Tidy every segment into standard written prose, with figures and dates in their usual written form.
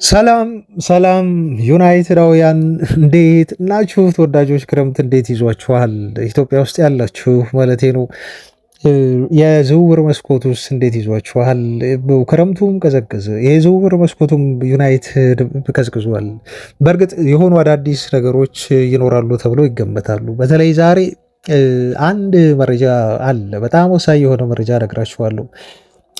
ሰላም ሰላም ዩናይትዳውያን እንዴት ናችሁ? ተወዳጆች ክረምት እንዴት ይዟችኋል? ኢትዮጵያ ውስጥ ያላችሁ ማለቴ ነው። የዝውውር መስኮቱስ እንዴት ይዟችኋል? ክረምቱም ቀዘቀዘ፣ የዝውውር መስኮቱም ዩናይትድ ቀዝቅዟል። በእርግጥ የሆኑ አዳዲስ ነገሮች ይኖራሉ ተብሎ ይገመታሉ። በተለይ ዛሬ አንድ መረጃ አለ፣ በጣም ወሳኝ የሆነ መረጃ እነግራችኋለሁ።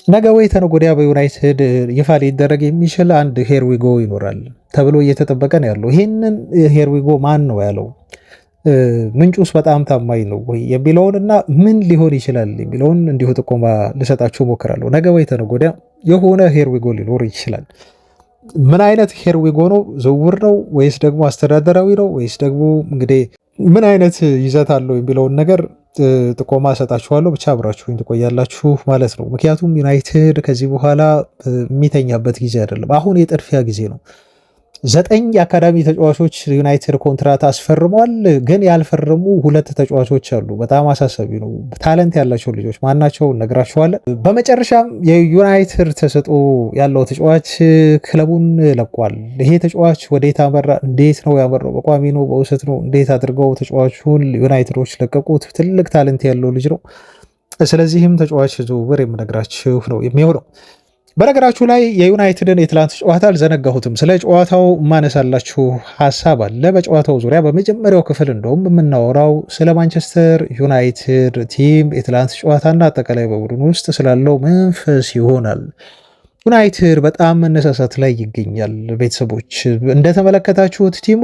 ነገ ወይ ተነገ ወዲያ በዩናይትድ ይፋ ሊደረግ የሚችል አንድ ሄርዊጎ ይኖራል ተብሎ እየተጠበቀ ነው ያለው። ይህንን ሄርዊጎ ማን ነው ያለው? ምንጩስ በጣም ታማኝ ነው ወይ የሚለውን እና ምን ሊሆን ይችላል የሚለውን እንዲሁ ጥቆማ ልሰጣችሁ ሞክራለሁ። ነገ ወይ ተነገ ወዲያ የሆነ ሄርዊጎ ሊኖር ይችላል። ምን አይነት ሄርዊጎ ነው? ዝውውር ነው ወይስ ደግሞ አስተዳደራዊ ነው ወይስ ደግሞ እንግዲህ ምን አይነት ይዘት አለው የሚለውን ነገር ጥቆማ እሰጣችኋለሁ። ብቻ አብራችሁኝ ትቆያላችሁ ማለት ነው። ምክንያቱም ዩናይትድ ከዚህ በኋላ የሚተኛበት ጊዜ አይደለም። አሁን የጥድፊያ ጊዜ ነው። 9 የአካዳሚ ተጫዋቾች ዩናይትድ ኮንትራት አስፈርሟል። ግን ያልፈረሙ 2 ተጫዋቾች አሉ። በጣም አሳሳቢ ነው። ታለንት ያላቸው ልጆች ማናቸው እነግራችኋለን። በመጨረሻም የዩናይትድ ተሰጥኦ ያለው ተጫዋች ክለቡን ለቋል። ይሄ ተጫዋች ወዴት አመራ? እንዴት ነው ያመራው? በቋሚ ነው በውሰት ነው? እንዴት አድርገው ተጫዋቹን ዩናይትዶች ለቀቁት? ትልቅ ታለንት ያለው ልጅ ነው። ስለዚህም ተጫዋች ዝውውር የምነግራችሁ ነው የሚሆነው። በነገራችሁ ላይ የዩናይትድን የትላንት ጨዋታ አልዘነጋሁትም። ስለ ጨዋታው ማነሳላችሁ ሀሳብ አለ። በጨዋታው ዙሪያ በመጀመሪያው ክፍል እንደውም የምናወራው ስለ ማንቸስተር ዩናይትድ ቲም የትላንት ጨዋታና አጠቃላይ በቡድን ውስጥ ስላለው መንፈስ ይሆናል። ዩናይትድ በጣም መነሳሳት ላይ ይገኛል። ቤተሰቦች እንደተመለከታችሁት ቲሙ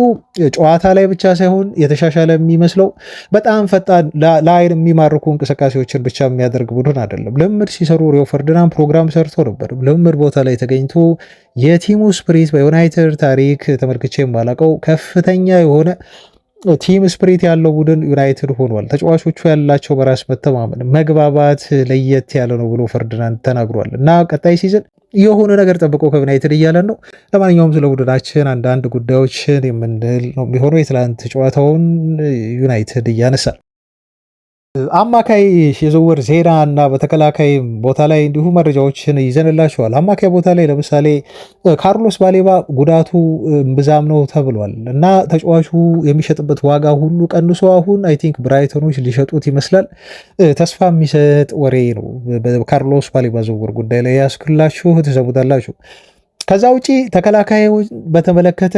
ጨዋታ ላይ ብቻ ሳይሆን የተሻሻለ የሚመስለው በጣም ፈጣን ለአይን የሚማርኩ እንቅስቃሴዎችን ብቻ የሚያደርግ ቡድን አይደለም። ልምምድ ሲሰሩ ሪዮ ፈርዲናንድ ፕሮግራም ሰርቶ ነበር። ልምምድ ቦታ ላይ ተገኝቶ የቲሙ ስፕሪት በዩናይትድ ታሪክ ተመልክቼ የማላውቀው ከፍተኛ የሆነ ቲም ስፕሪት ያለው ቡድን ዩናይትድ ሆኗል። ተጫዋቾቹ ያላቸው በራስ መተማመን፣ መግባባት ለየት ያለ ነው ብሎ ፈርዲናንድ ተናግሯል እና ቀጣይ ሲዝን የሆነ ነገር ጠብቆ ከዩናይትድ እያለን ነው። ለማንኛውም ስለ ቡድናችን አንዳንድ ጉዳዮችን የምንል ነው የሚሆነው። የትላንት ጨዋታውን ዩናይትድ እያነሳል። አማካይ የዝውውር ዜና እና በተከላካይ ቦታ ላይ እንዲሁ መረጃዎችን ይዘንላቸዋል። አማካይ ቦታ ላይ ለምሳሌ ካርሎስ ባሌባ ጉዳቱ ብዛም ነው ተብሏል እና ተጫዋቹ የሚሸጥበት ዋጋ ሁሉ ቀንሶ አሁን አይ ቲንክ ብራይተኖች ሊሸጡት ይመስላል። ተስፋ የሚሰጥ ወሬ ነው። በካርሎስ ባሌባ ዝውውር ጉዳይ ላይ ያስክላችሁ ትሰሙታላችሁ። ከዛ ውጪ ተከላካይ በተመለከተ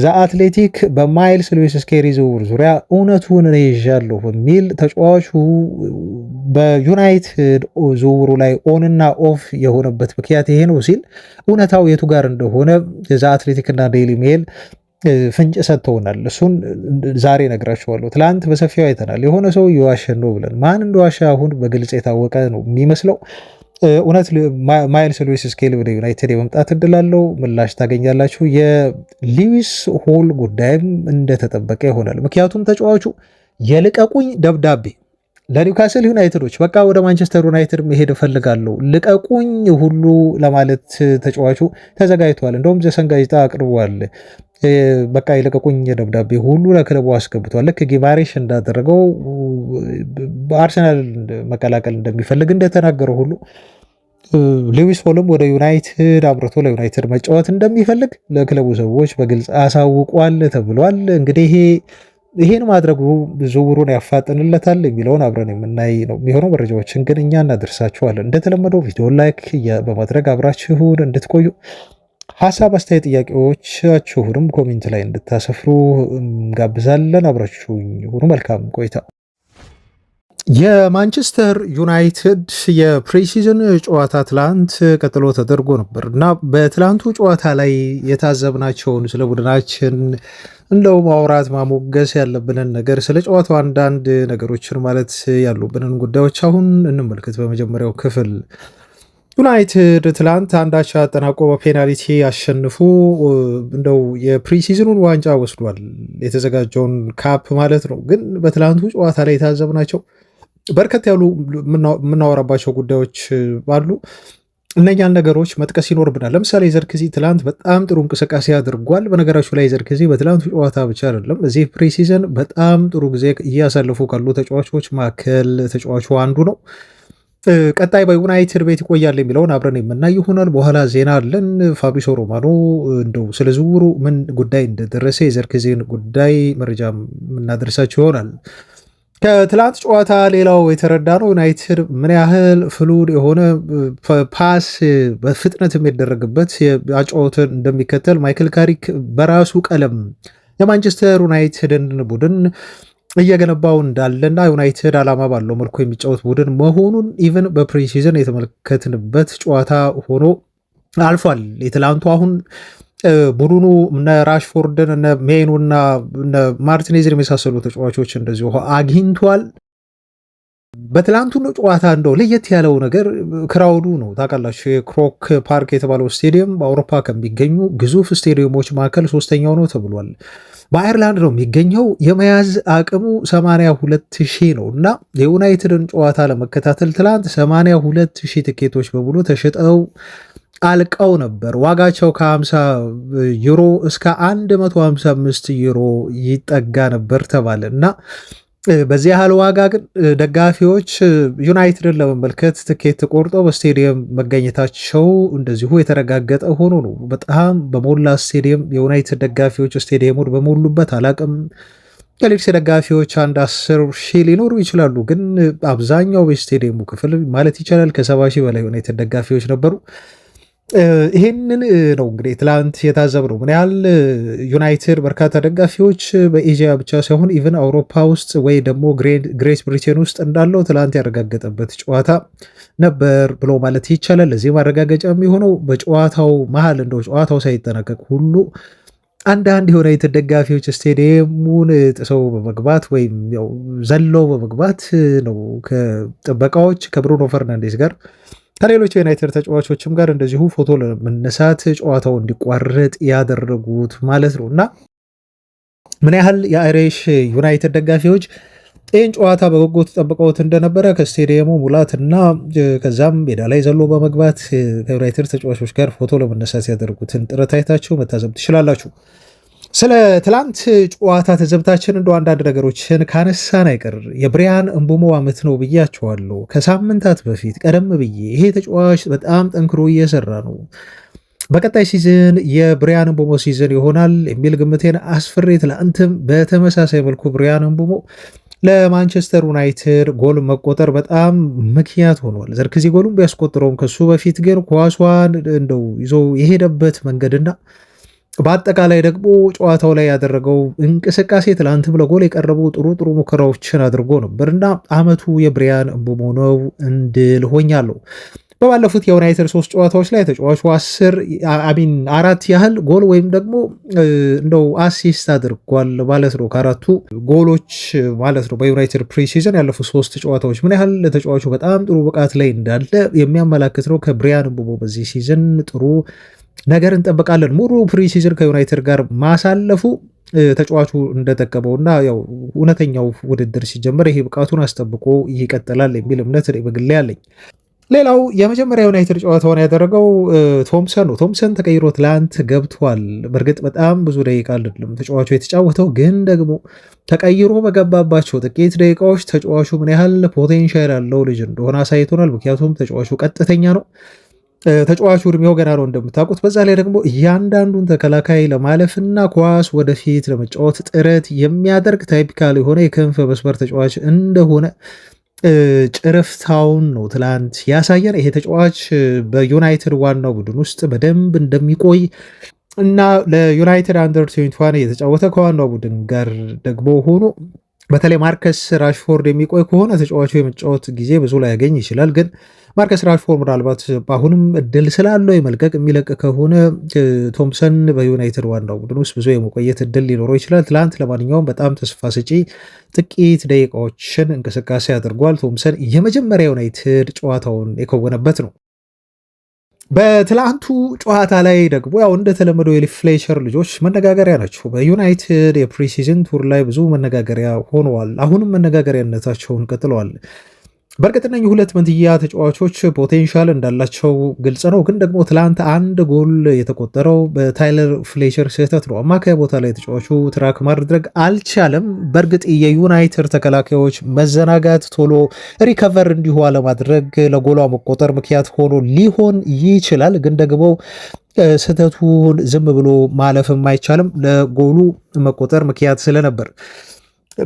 ዘአትሌቲክ በማይልስ ሉዊስ ስኬሊ ዝውውር ዙሪያ እውነቱን እኔ ይዣለሁ በሚል ተጫዋቹ በዩናይትድ ዝውውሩ ላይ ኦንና ኦፍ የሆነበት ምክንያት ይሄ ነው ሲል እውነታው የቱ ጋር እንደሆነ ዘአትሌቲክ እና ዴይሊ ሜል ፍንጭ ሰጥተውናል። እሱን ዛሬ ነግራችኋለሁ። ትላንት በሰፊው አይተናል። የሆነ ሰው የዋሸን ነው ብለን ማን እንደዋሸ አሁን በግልጽ የታወቀ ነው የሚመስለው። እውነት ማይልስ ሉዊስ ስኬሊ ወደ ዩናይትድ የመምጣት እድል አለው? ምላሽ ታገኛላችሁ። የሉዊስ ሆል ጉዳይም እንደተጠበቀ ይሆናል። ምክንያቱም ተጫዋቹ የልቀቁኝ ደብዳቤ ለኒውካስል ዩናይትዶች በቃ ወደ ማንቸስተር ዩናይትድ መሄድ እፈልጋለሁ ልቀቁኝ ሁሉ ለማለት ተጫዋቹ ተዘጋጅቷል። እንደውም ዘሰን ጋዜጣ አቅርቧል። በቃ የልቀቁኝ ደብዳቤ ሁሉ ለክለቡ አስገብቷል። ልክ ጊማሬሽ እንዳደረገው በአርሰናል መቀላቀል እንደሚፈልግ እንደተናገረው ሁሉ ሉዊስ ሆልም ወደ ዩናይትድ አምርቶ ለዩናይትድ መጫወት እንደሚፈልግ ለክለቡ ሰዎች በግልጽ አሳውቋል ተብሏል። እንግዲህ ይሄን ማድረጉ ዝውውሩን ያፋጥንለታል የሚለውን አብረን የምናይ ነው የሚሆነው። መረጃዎችን ግን እኛ እናደርሳችኋለን። እንደተለመደው ቪዲዮ ላይክ በማድረግ አብራችሁን እንድትቆዩ ሀሳብ፣ አስተያየት፣ ጥያቄዎቻችሁንም ኮሜንት ላይ እንድታሰፍሩ ጋብዛለን። አብራችሁ ሁኑ። መልካም ቆይታ። የማንቸስተር ዩናይትድ የፕሪሲዝን ጨዋታ ትላንት ቀጥሎ ተደርጎ ነበር እና በትላንቱ ጨዋታ ላይ የታዘብናቸውን ስለ ቡድናችን እንደው ማውራት ማሞገስ ያለብንን ነገር ስለ ጨዋታው አንዳንድ ነገሮችን ማለት ያሉብንን ጉዳዮች አሁን እንመልከት። በመጀመሪያው ክፍል ዩናይትድ ትላንት አንዳቻ አጠናቆ በፔናልቲ አሸንፎ እንደው የፕሪሲዝኑን ዋንጫ ወስዷል። የተዘጋጀውን ካፕ ማለት ነው። ግን በትላንቱ ጨዋታ ላይ የታዘብናቸው በርከት ያሉ የምናወራባቸው ጉዳዮች አሉ። እነኛን ነገሮች መጥቀስ ይኖርብናል። ለምሳሌ ዘርክዚ ትላንት በጣም ጥሩ እንቅስቃሴ አድርጓል። በነገራችሁ ላይ ዘርክዚ በትላንቱ ጨዋታ ብቻ አይደለም እዚህ ፕሪሲዝን በጣም ጥሩ ጊዜ እያሳለፉ ካሉ ተጫዋቾች መካከል ተጫዋቹ አንዱ ነው። ቀጣይ በዩናይትድ ቤት ይቆያል የሚለውን አብረን የምናይ ይሆናል። በኋላ ዜና አለን። ፋብሪዞ ሮማኖ እንደው ስለ ዝውውሩ ምን ጉዳይ እንደደረሰ የዘርክዜን ጉዳይ መረጃ የምናደርሳቸው ይሆናል። ከትላንት ጨዋታ ሌላው የተረዳ ነው ዩናይትድ ምን ያህል ፍሉድ የሆነ ፓስ በፍጥነት የሚደረግበት አጨዋወትን እንደሚከተል ማይክል ካሪክ በራሱ ቀለም የማንቸስተር ዩናይትድን ቡድን እየገነባው እንዳለና ዩናይትድ ዓላማ ባለው መልኩ የሚጫወት ቡድን መሆኑን ኢቨን በፕሪሲዝን የተመለከትንበት ጨዋታ ሆኖ አልፏል። የትላንቱ አሁን ቡድኑ እነ ራሽፎርድን እነ ሜኑና እነ ማርቲኔዝን የመሳሰሉ ተጫዋቾች እንደዚሁ አግኝቷል። በትላንቱ ጨዋታ እንደው ለየት ያለው ነገር ክራውዱ ነው። ታውቃላችሁ የክሮክ ፓርክ የተባለው ስቴዲየም በአውሮፓ ከሚገኙ ግዙፍ ስቴዲየሞች መካከል ሶስተኛው ነው ተብሏል። በአየርላንድ ነው የሚገኘው። የመያዝ አቅሙ 82,000 ነው እና የዩናይትድን ጨዋታ ለመከታተል ትላንት 82,000 ትኬቶች በሙሉ ተሽጠው አልቀው ነበር። ዋጋቸው ከ50 ዩሮ እስከ 155 ዩሮ ይጠጋ ነበር ተባለ እና በዚህ ያህል ዋጋ ግን ደጋፊዎች ዩናይትድን ለመመልከት ትኬት ቆርጠው በስቴዲየም መገኘታቸው እንደዚሁ የተረጋገጠ ሆኖ ነው። በጣም በሞላ ስቴዲየም የዩናይትድ ደጋፊዎች ስቴዲየሙን በሞሉበት አላቅም። የሊድስ ደጋፊዎች አንድ 10,000 ሊኖሩ ይችላሉ፣ ግን አብዛኛው በስቴዲየሙ ክፍል ማለት ይቻላል ከ70,000 በላይ ዩናይትድ ደጋፊዎች ነበሩ። ይሄንን ነው እንግዲህ ትላንት የታዘብነው ምን ያህል ዩናይትድ በርካታ ደጋፊዎች በኤዥያ ብቻ ሳይሆን ኢቨን አውሮፓ ውስጥ ወይ ደግሞ ግሬት ብሪቴን ውስጥ እንዳለው ትላንት ያረጋገጠበት ጨዋታ ነበር ብሎ ማለት ይቻላል። ለዚህ ማረጋገጫ የሚሆነው በጨዋታው መሀል እንደው ጨዋታው ሳይጠናቀቅ ሁሉ አንዳንድ የዩናይትድ ደጋፊዎች ስቴዲየሙን ጥሰው በመግባት ወይም ዘለው በመግባት ነው ከጥበቃዎች ከብሩኖ ፈርናንዴስ ጋር ከሌሎች የዩናይትድ ተጫዋቾችም ጋር እንደዚሁ ፎቶ ለመነሳት ጨዋታው እንዲቋረጥ ያደረጉት ማለት ነው እና ምን ያህል የአይሪሽ ዩናይትድ ደጋፊዎች ይህን ጨዋታ በጉጉት ጠብቀውት እንደነበረ ከስቴዲየሙ ሙላት እና ከዛም ሜዳ ላይ ዘሎ በመግባት ከዩናይትድ ተጫዋቾች ጋር ፎቶ ለመነሳት ያደረጉትን ጥረት አይታችሁ መታዘብ ትችላላችሁ። ስለ ትላንት ጨዋታ ተዘብታችን እንደ አንዳንድ ነገሮችን ካነሳን አይቀር የብሪያን እምቡሞ ዓመት ነው ብያቸዋለሁ ከሳምንታት በፊት ቀደም ብዬ። ይሄ ተጫዋች በጣም ጠንክሮ እየሰራ ነው። በቀጣይ ሲዝን የብሪያን እምቡሞ ሲዝን ይሆናል የሚል ግምቴን አስፍሬ ትላንትም በተመሳሳይ መልኩ ብሪያን እምቡሞ ለማንቸስተር ዩናይትድ ጎል መቆጠር በጣም ምክንያት ሆኗል። ዘርክዚ ጎሉን ቢያስቆጥረውም ከሱ በፊት ግን ኳሷን እንደው ይዞ የሄደበት መንገድና በአጠቃላይ ደግሞ ጨዋታው ላይ ያደረገው እንቅስቃሴ ትላንትም ለጎል የቀረቡ ጥሩ ሙከራዎችን አድርጎ ነበርና ዓመቱ የብሪያን እምቡሞ ነው እንድል ሆኛለሁ። በባለፉት የዩናይትድ 3 ጨዋታዎች ላይ ተጫዋቹ 4 ያህል ጎል ወይም ደግሞ እንደው አሲስት አድርጓል ማለት ነው። ከአራቱ ጎሎች ማለት ነው በዩናይትድ ፕሪሲዝን ያለፉት 3 ጨዋታዎች ምን ያህል ተጫዋቹ በጣም ጥሩ ብቃት ላይ እንዳለ የሚያመላክት ነው። ከብሪያን እምቡሞ በዚህ ሲዝን ጥሩ ነገር እንጠብቃለን። ሙሉ ፕሪሲዝን ከዩናይትድ ጋር ማሳለፉ ተጫዋቹ እንደጠቀመውና ያው እውነተኛው ውድድር ሲጀመር ይሄ ብቃቱን አስጠብቆ ይቀጥላል የሚል እምነት በግሌ ያለኝ። ሌላው የመጀመሪያ ዩናይትድ ጨዋታውን ያደረገው ቶምሰን ነው። ቶምሰን ተቀይሮ ትላንት ገብቷል። በእርግጥ በጣም ብዙ ደቂቃ አይደለም ተጫዋቹ የተጫወተው፣ ግን ደግሞ ተቀይሮ በገባባቸው ጥቂት ደቂቃዎች ተጫዋቹ ምን ያህል ፖቴንሻል ያለው ልጅ እንደሆነ አሳይቶናል። ምክንያቱም ተጫዋቹ ቀጥተኛ ነው። ተጫዋቹ እድሜው ገና ነው እንደምታውቁት። በዛ ላይ ደግሞ እያንዳንዱን ተከላካይ ለማለፍና ኳስ ወደፊት ለመጫወት ጥረት የሚያደርግ ታይፒካል የሆነ የክንፍ መስመር ተጫዋች እንደሆነ ጭርፍታውን ነው ትላንት ያሳየን። ይሄ ተጫዋች በዩናይትድ ዋናው ቡድን ውስጥ በደንብ እንደሚቆይ እና ለዩናይትድ አንደር 21 የተጫወተ ከዋናው ቡድን ጋር ደግሞ ሆኖ በተለይ ማርከስ ራሽፎርድ የሚቆይ ከሆነ ተጫዋቹ የመጫወት ጊዜ ብዙ ላይ ያገኝ ይችላል። ግን ማርከስ ራሽፎርድ ምናልባት አሁንም እድል ስላለው የመልቀቅ የሚለቅ ከሆነ ቶምሰን በዩናይትድ ዋናው ቡድን ውስጥ ብዙ የመቆየት እድል ሊኖረው ይችላል። ትላንት ለማንኛውም በጣም ተስፋ ሰጪ ጥቂት ደቂቃዎችን እንቅስቃሴ አድርጓል። ቶምሰን የመጀመሪያ ዩናይትድ ጨዋታውን የከወነበት ነው። በትላንቱ ጨዋታ ላይ ደግሞ ያው እንደተለመደው የሊፍ ፍሌቸር ልጆች መነጋገሪያ ናቸው። በዩናይትድ የፕሪሲዝን ቱር ላይ ብዙ መነጋገሪያ ሆነዋል። አሁንም መነጋገሪያነታቸውን ቀጥለዋል። በእርግጥ እነኚህ ሁለት መንትያ ተጫዋቾች ፖቴንሻል እንዳላቸው ግልጽ ነው። ግን ደግሞ ትላንት አንድ ጎል የተቆጠረው በታይለር ፍሌቸር ስህተት ነው። አማካይ ቦታ ላይ ተጫዋቹ ትራክ ማድረግ አልቻለም። በእርግጥ የዩናይትድ ተከላካዮች መዘናጋት፣ ቶሎ ሪከቨር እንዲሁ አለማድረግ ለጎሏ መቆጠር ምክንያት ሆኖ ሊሆን ይችላል። ግን ደግሞ ስህተቱን ዝም ብሎ ማለፍም አይቻልም። ለጎሉ መቆጠር ምክንያት ስለነበር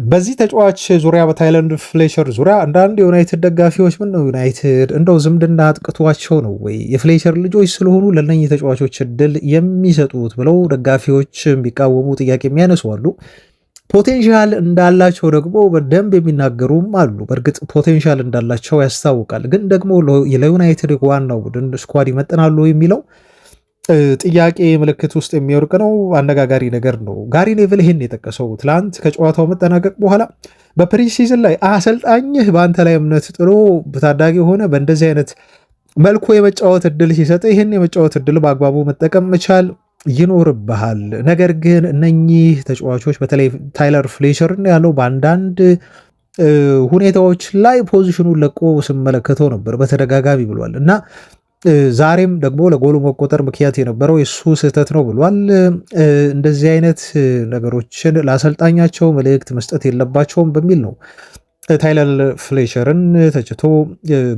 በዚህ ተጫዋች ዙሪያ በታይለንድ ፍሌሸር ዙሪያ አንዳንድ የዩናይትድ ደጋፊዎች ምን ነው ዩናይትድ እንደው ዝምድና አጥቅቷቸው ነው ወይ የፍሌሸር ልጆች ስለሆኑ ለነኚህ ተጫዋቾች እድል የሚሰጡት ብለው ደጋፊዎች ቢቃወሙ ጥያቄ የሚያነሱ አሉ። ፖቴንሻል እንዳላቸው ደግሞ በደንብ የሚናገሩም አሉ። በእርግጥ ፖቴንሻል እንዳላቸው ያስታውቃል። ግን ደግሞ ለዩናይትድ ዋናው ቡድን ስኳድ ይመጥናሉ የሚለው ጥያቄ ምልክት ውስጥ የሚወርቅ ነው። አነጋጋሪ ነገር ነው። ጋሪ ኔቭል ይህን የጠቀሰው ትላንት ከጨዋታው መጠናቀቅ በኋላ በፕሪሲዝን ላይ አሰልጣኝህ በአንተ ላይ እምነት ጥሎ ታዳጊ ሆነ በእንደዚህ አይነት መልኩ የመጫወት እድል ሲሰጥ ይህን የመጫወት እድል በአግባቡ መጠቀም መቻል ይኖርብሃል። ነገር ግን እነኚህ ተጫዋቾች በተለይ ታይለር ፍሌቸርን ያለው በአንዳንድ ሁኔታዎች ላይ ፖዚሽኑን ለቆ ስመለከተው ነበር በተደጋጋሚ ብሏል እና ዛሬም ደግሞ ለጎሉ መቆጠር ምክንያት የነበረው የሱ ስህተት ነው ብሏል። እንደዚህ አይነት ነገሮችን ለአሰልጣኛቸው መልእክት መስጠት የለባቸውም በሚል ነው ታይለር ፍሌቸርን ተችቶ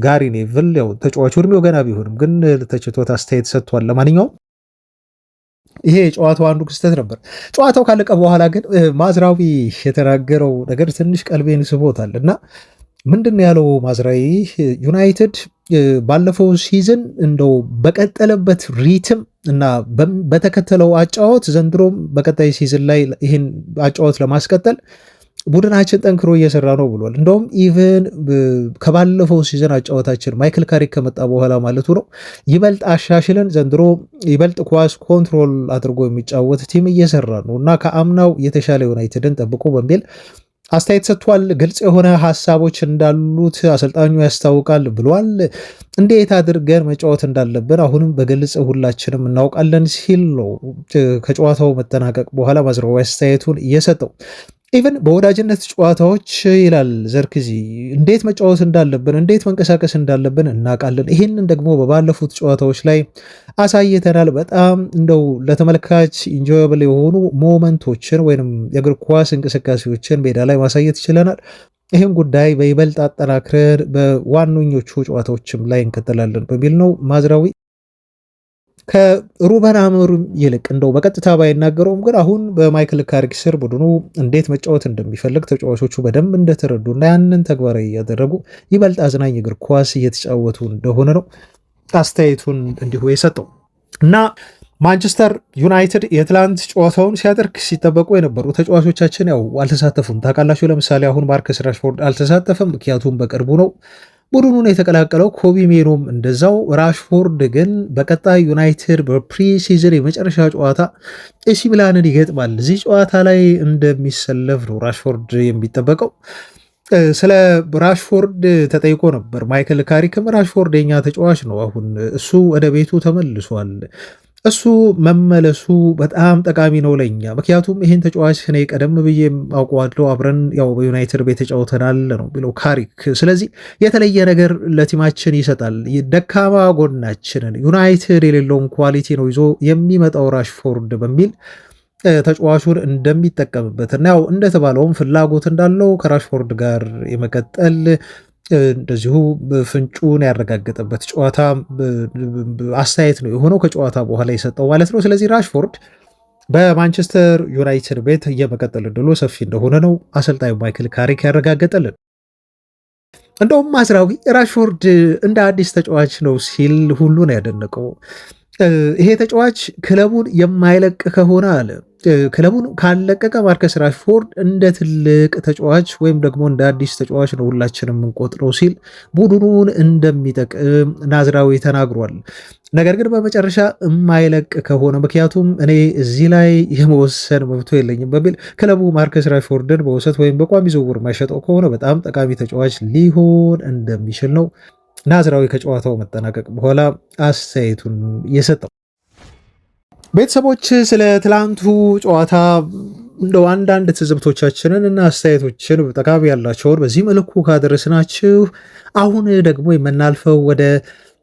ጋሪ ኔቭል ያው ተጫዋቹ እድሜው ገና ቢሆንም ግን ተችቶት አስተያየት ሰጥቷል። ለማንኛውም ይሄ ጨዋታው አንዱ ክስተት ነበር። ጨዋታው ካለቀ በኋላ ግን ማዝራዊ የተናገረው ነገር ትንሽ ቀልቤን ስቦታል እና ምንድን ያለው ማዝራዊ ዩናይትድ ባለፈው ሲዝን እንደው በቀጠለበት ሪትም እና በተከተለው አጫወት ዘንድሮም በቀጣይ ሲዝን ላይ ይህን አጫወት ለማስቀጠል ቡድናችን ጠንክሮ እየሰራ ነው ብሏል። እንደውም ኢቨን ከባለፈው ሲዝን አጫወታችን ማይክል ካሪክ ከመጣ በኋላ ማለቱ ነው ይበልጥ አሻሽለን ዘንድሮ ይበልጥ ኳስ ኮንትሮል አድርጎ የሚጫወት ቲም እየሰራ ነው እና ከአምናው የተሻለ ዩናይትድን ጠብቆ በሚል አስተያየት ሰጥቷል። ግልጽ የሆነ ሀሳቦች እንዳሉት አሰልጣኙ ያስታውቃል ብሏል። እንዴት አድርገን መጫወት እንዳለብን አሁንም በግልጽ ሁላችንም እናውቃለን ሲል ነው ከጨዋታው መጠናቀቅ በኋላ ማዝራዊ አስተያየቱን እየሰጠው። ኢቨን በወዳጅነት ጨዋታዎች ይላል ዘርክዚ እንዴት መጫወት እንዳለብን እንዴት መንቀሳቀስ እንዳለብን እናውቃለን። ይህንን ደግሞ በባለፉት ጨዋታዎች ላይ አሳይተናል። በጣም እንደው ለተመልካች ኢንጆየብል የሆኑ ሞመንቶችን ወይም የእግር ኳስ እንቅስቃሴዎችን ሜዳ ላይ ማሳየት ይችለናል። ይህም ጉዳይ በይበልጥ አጠናክረን በዋነኞቹ ጨዋታዎችም ላይ እንቀጥላለን በሚል ነው ማዝራዊ ከሩበን አሞሪም ይልቅ እንደው በቀጥታ ባይናገረውም ግን አሁን በማይክል ካሪክ ስር ቡድኑ እንዴት መጫወት እንደሚፈልግ ተጫዋቾቹ በደንብ እንደተረዱ እና ያንን ተግባራዊ እያደረጉ ይበልጥ አዝናኝ እግር ኳስ እየተጫወቱ እንደሆነ ነው አስተያየቱን እንዲሁ የሰጠው እና ማንቸስተር ዩናይትድ የትላንት ጨዋታውን ሲያደርግ ሲጠበቁ የነበሩ ተጫዋቾቻችን ያው አልተሳተፉም። ታውቃላችሁ፣ ለምሳሌ አሁን ማርከስ ራሽፎርድ አልተሳተፈም፣ ምክንያቱም በቅርቡ ነው ቡድኑን የተቀላቀለው። ኮቢ ሜኖም እንደዛው። ራሽፎርድ ግን በቀጣይ ዩናይትድ በፕሪሲዝን የመጨረሻ ጨዋታ ኤሲ ሚላንን ይገጥማል። እዚህ ጨዋታ ላይ እንደሚሰለፍ ነው ራሽፎርድ የሚጠበቀው። ስለ ራሽፎርድ ተጠይቆ ነበር ማይክል ካሪክም ራሽፎርድ የኛ ተጫዋች ነው፣ አሁን እሱ ወደ ቤቱ ተመልሷል፣ እሱ መመለሱ በጣም ጠቃሚ ነው ለኛ፣ ምክንያቱም ይህን ተጫዋች እኔ ቀደም ብዬ አውቀዋለሁ፣ አብረን ያው በዩናይትድ ቤት ተጫውተናል ነው ቢለው ካሪክ። ስለዚህ የተለየ ነገር ለቲማችን ይሰጣል፣ ደካማ ጎናችንን ዩናይትድ የሌለውን ኳሊቲ ነው ይዞ የሚመጣው ራሽፎርድ በሚል ተጫዋቹን እንደሚጠቀምበት እና ያው እንደተባለውም ፍላጎት እንዳለው ከራሽፎርድ ጋር የመቀጠል እንደዚሁ ፍንጩን ያረጋገጠበት ጨዋታ አስተያየት ነው የሆነው ከጨዋታ በኋላ የሰጠው ማለት ነው። ስለዚህ ራሽፎርድ በማንቸስተር ዩናይትድ ቤት የመቀጠል ዕድሉ ሰፊ እንደሆነ ነው አሰልጣኙ ማይክል ካሪክ ያረጋገጠልን። እንደውም ማዝራዊ ራሽፎርድ እንደ አዲስ ተጫዋች ነው ሲል ሁሉን ያደነቀው። ይሄ ተጫዋች ክለቡን የማይለቅ ከሆነ አለ ክለቡን ካለቀቀ ማርከስ ራሽፎርድ እንደ ትልቅ ተጫዋች ወይም ደግሞ እንደ አዲስ ተጫዋች ነው ሁላችንም የምንቆጥረው ሲል ቡድኑን እንደሚጠቅም ናዝራዊ ተናግሯል። ነገር ግን በመጨረሻ የማይለቅ ከሆነ ምክንያቱም እኔ እዚህ ላይ የመወሰን መብቶ የለኝም በሚል ክለቡ ማርከስ ራሽፎርድን በውሰት ወይም በቋሚ ዝውውር ማይሸጠው ከሆነ በጣም ጠቃሚ ተጫዋች ሊሆን እንደሚችል ነው ናዝራዊ ከጨዋታው መጠናቀቅ በኋላ አስተያየቱን የሰጠው። ቤተሰቦች ስለ ትላንቱ ጨዋታ እንደው አንዳንድ ትዝብቶቻችንን እና አስተያየቶችን ጠቃሚ ያላቸውን በዚህ መልኩ ካደረስናችሁ አሁን ደግሞ የምናልፈው ወደ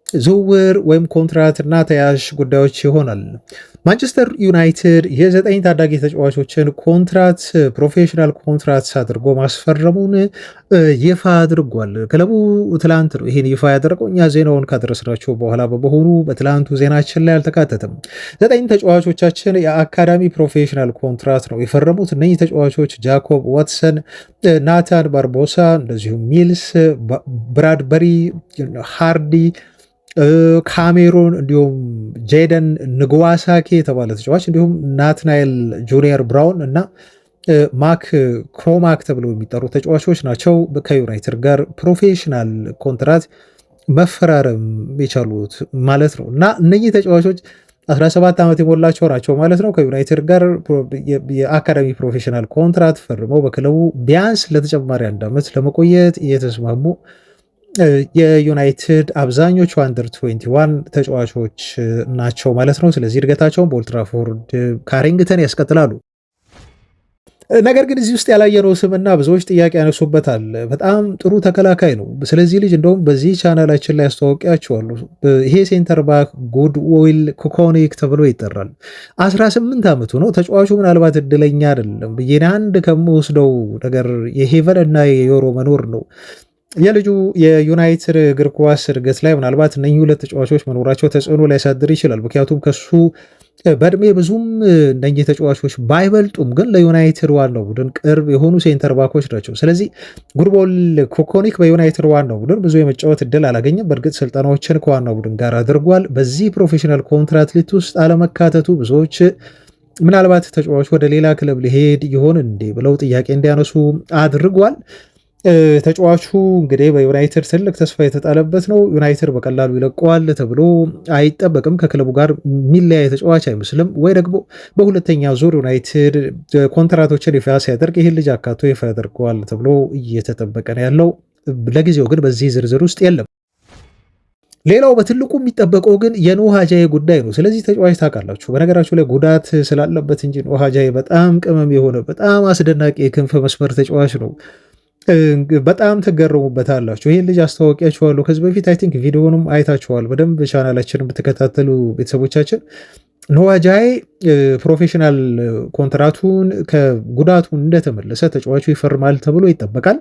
ዝውውር ወይም ኮንትራት እና ተያያዥ ጉዳዮች ይሆናል። ማንቸስተር ዩናይትድ የዘጠኝ ታዳጊ ተጫዋቾችን ኮንትራት ፕሮፌሽናል ኮንትራት አድርጎ ማስፈረሙን ይፋ አድርጓል። ክለቡ ትላንት ነው ይህን ይፋ ያደረገው። እኛ ዜናውን ካደረስናቸው በኋላ በመሆኑ በትላንቱ ዜናችን ላይ አልተካተተም። ዘጠኝ ተጫዋቾቻችን የአካዳሚ ፕሮፌሽናል ኮንትራት ነው የፈረሙት። እነኚህ ተጫዋቾች ጃኮብ ዋትሰን፣ ናታን ባርቦሳ፣ እንደዚሁም ሚልስ፣ ብራድበሪ፣ ሃርዲ፣ ካሜሮን እንዲሁም ጄደን ንግዋሳኪ የተባለ ተጫዋች እንዲሁም ናትናኤል ጁኒየር ብራውን እና ማክ ክሮማክ ተብለው የሚጠሩ ተጫዋቾች ናቸው ከዩናይትድ ጋር ፕሮፌሽናል ኮንትራት መፈራረም የቻሉት ማለት ነው። እና እነኚህ ተጫዋቾች 17 ዓመት የሞላቸው ናቸው ማለት ነው። ከዩናይትድ ጋር የአካዳሚ ፕሮፌሽናል ኮንትራት ፈርመው በክለቡ ቢያንስ ለተጨማሪ 1 ዓመት ለመቆየት እየተስማሙ የዩናይትድ አብዛኞቹ አንደር 21 ተጫዋቾች ናቸው ማለት ነው። ስለዚህ እድገታቸውን በኦልድ ትራፎርድ ካሪንግተን ያስቀጥላሉ። ነገር ግን እዚህ ውስጥ ያላየነው ስምና ብዙዎች ጥያቄ ያነሱበታል። በጣም ጥሩ ተከላካይ ነው። ስለዚህ ልጅ እንደውም በዚህ ቻናላችን ላይ አስተዋውቂያቸዋለሁ። ይሄ ሴንተር ባክ ጉድዊል ኮኮኒክ ተብሎ ይጠራል። 18 ዓመቱ ነው። ተጫዋቹ ምናልባት እድለኛ አይደለም ብዬ አንድ ከምወስደው ነገር የሄቨን እና የዮሮ መኖር ነው። የልጁ የዩናይትድ እግር ኳስ እድገት ላይ ምናልባት እነኚህ ሁለት ተጫዋቾች መኖራቸው ተጽዕኖ ሊያሳድር ይችላል። ምክንያቱም ከሱ በእድሜ ብዙም እነኚህ ተጫዋቾች ባይበልጡም ግን ለዩናይትድ ዋናው ቡድን ቅርብ የሆኑ ሴንተር ባኮች ናቸው። ስለዚህ ጉድቦል ኮኮኒክ በዩናይትድ ዋናው ቡድን ብዙ የመጫወት እድል አላገኘም። በእርግጥ ስልጠናዎችን ከዋናው ቡድን ጋር አድርጓል። በዚህ ፕሮፌሽናል ኮንትራት ሊስት ውስጥ አለመካተቱ ብዙዎች ምናልባት ተጫዋቹ ወደ ሌላ ክለብ ሊሄድ ይሆን እንዴ ብለው ጥያቄ እንዲያነሱ አድርጓል። ተጫዋቹ እንግዲህ በዩናይትድ ትልቅ ተስፋ የተጣለበት ነው። ዩናይትድ በቀላሉ ይለቀዋል ተብሎ አይጠበቅም። ከክለቡ ጋር የሚለያይ ተጫዋች አይመስልም። ወይ ደግሞ በሁለተኛ ዙር ዩናይትድ ኮንትራቶችን ይፋ ሲያደርግ ይህን ልጅ አካቶ ይፋ ያደርገዋል ተብሎ እየተጠበቀ ነው ያለው። ለጊዜው ግን በዚህ ዝርዝር ውስጥ የለም። ሌላው በትልቁ የሚጠበቀው ግን የኖህ አጃዬ ጉዳይ ነው። ስለዚህ ተጫዋች ታውቃላችሁ፣ በነገራችሁ ላይ ጉዳት ስላለበት እንጂ ኖህ አጃዬ በጣም ቅመም የሆነ በጣም አስደናቂ የክንፍ መስመር ተጫዋች ነው። በጣም ትገረሙበታላችሁ። ይህን ልጅ አስተዋወቂያችኋለሁ ከዚህ በፊት አይ ቲንክ ቪዲዮንም አይታችኋል በደንብ ቻናላችንን ብትከታተሉ ቤተሰቦቻችን። ኖህ አጃዬ ፕሮፌሽናል ኮንትራቱን ከጉዳቱን እንደተመለሰ ተጫዋቹ ይፈርማል ተብሎ ይጠበቃል።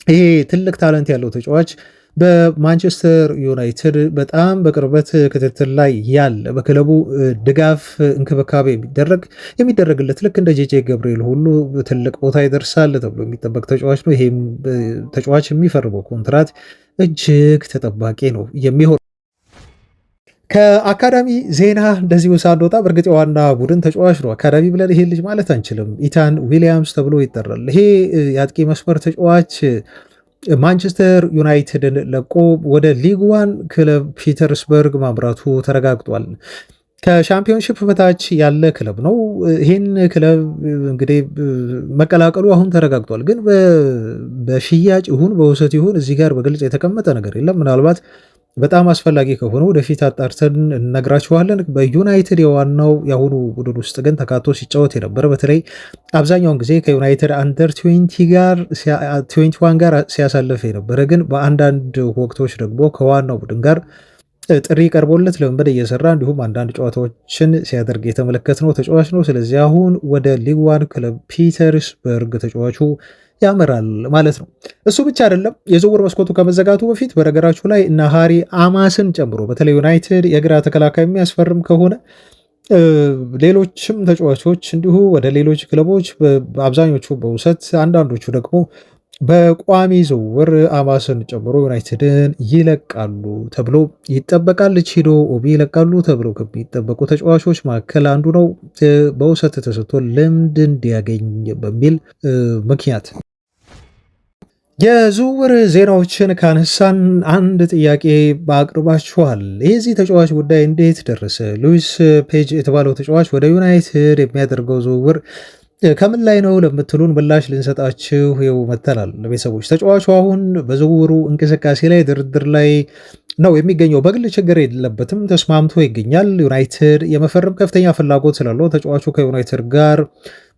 ይሄ ትልቅ ታለንት ያለው ተጫዋች በማንቸስተር ዩናይትድ በጣም በቅርበት ክትትል ላይ ያለ በክለቡ ድጋፍ እንክብካቤ የሚደረግለት ልክ እንደ ጄጄ ገብርኤል ሁሉ ትልቅ ቦታ ይደርሳል ተብሎ የሚጠበቅ ተጫዋች ነው። ይሄም ተጫዋች የሚፈርመው ኮንትራት እጅግ ተጠባቂ ነው የሚሆን። ከአካዳሚ ዜና እንደዚሁ ሳንወጣ በእርግጥ የዋና ቡድን ተጫዋች ነው። አካዳሚ ብለን ይሄ ልጅ ማለት አንችልም። ኢታን ዊሊያምስ ተብሎ ይጠራል። ይሄ የአጥቂ መስመር ተጫዋች ማንቸስተር ዩናይትድን ለቆ ወደ ሊግ ዋን ክለብ ፒተርስበርግ ማምራቱ ተረጋግጧል። ከሻምፒዮንሺፕ በታች ያለ ክለብ ነው። ይህን ክለብ እንግዲህ መቀላቀሉ አሁን ተረጋግጧል። ግን በሽያጭ ይሁን በውሰት ይሁን እዚህ ጋር በግልጽ የተቀመጠ ነገር የለም። ምናልባት በጣም አስፈላጊ ከሆነ ወደፊት አጣርተን እነግራችኋለን። በዩናይትድ የዋናው የአሁኑ ቡድን ውስጥ ግን ተካቶ ሲጫወት የነበረ በተለይ አብዛኛውን ጊዜ ከዩናይትድ አንደር 21 ጋር ሲያሳልፍ የነበረ ግን በአንዳንድ ወቅቶች ደግሞ ከዋናው ቡድን ጋር ጥሪ ቀርቦለት ልምምድ እየሰራ እንዲሁም አንዳንድ ጨዋታዎችን ሲያደርግ የተመለከትነው ተጫዋች ነው። ስለዚህ አሁን ወደ ሊግ ዋን ክለብ ፒተርስበርግ ተጫዋቹ ያመራል ማለት ነው። እሱ ብቻ አይደለም። የዝውውር መስኮቱ ከመዘጋቱ በፊት በነገራችሁ ላይ እነ ሃሪ አማስን ጨምሮ በተለይ ዩናይትድ የግራ ተከላካይ የሚያስፈርም ከሆነ ሌሎችም ተጫዋቾች እንዲሁ ወደ ሌሎች ክለቦች አብዛኞቹ በውሰት አንዳንዶቹ ደግሞ በቋሚ ዝውውር አማስን ጨምሮ ዩናይትድን ይለቃሉ ተብሎ ይጠበቃል። ቺዶ ኦቢ ይለቃሉ ተብሎ ከሚጠበቁ ተጫዋቾች መካከል አንዱ ነው። በውሰት ተሰጥቶ ልምድ እንዲያገኝ በሚል ምክንያት የዝውውር ዜናዎችን ካነሳን አንድ ጥያቄ አቅርባችኋል። የዚህ ተጫዋች ጉዳይ እንዴት ደረሰ? ሉዊስ ፔጅ የተባለው ተጫዋች ወደ ዩናይትድ የሚያደርገው ዝውውር ከምን ላይ ነው ለምትሉን ምላሽ ልንሰጣችሁ ይኸው መጥተናል። ቤተሰቦች ተጫዋቹ አሁን በዝውውሩ እንቅስቃሴ ላይ ድርድር ላይ ነው የሚገኘው። በግል ችግር የለበትም፣ ተስማምቶ ይገኛል። ዩናይትድ የመፈረም ከፍተኛ ፍላጎት ስላለው ተጫዋቹ ከዩናይትድ ጋር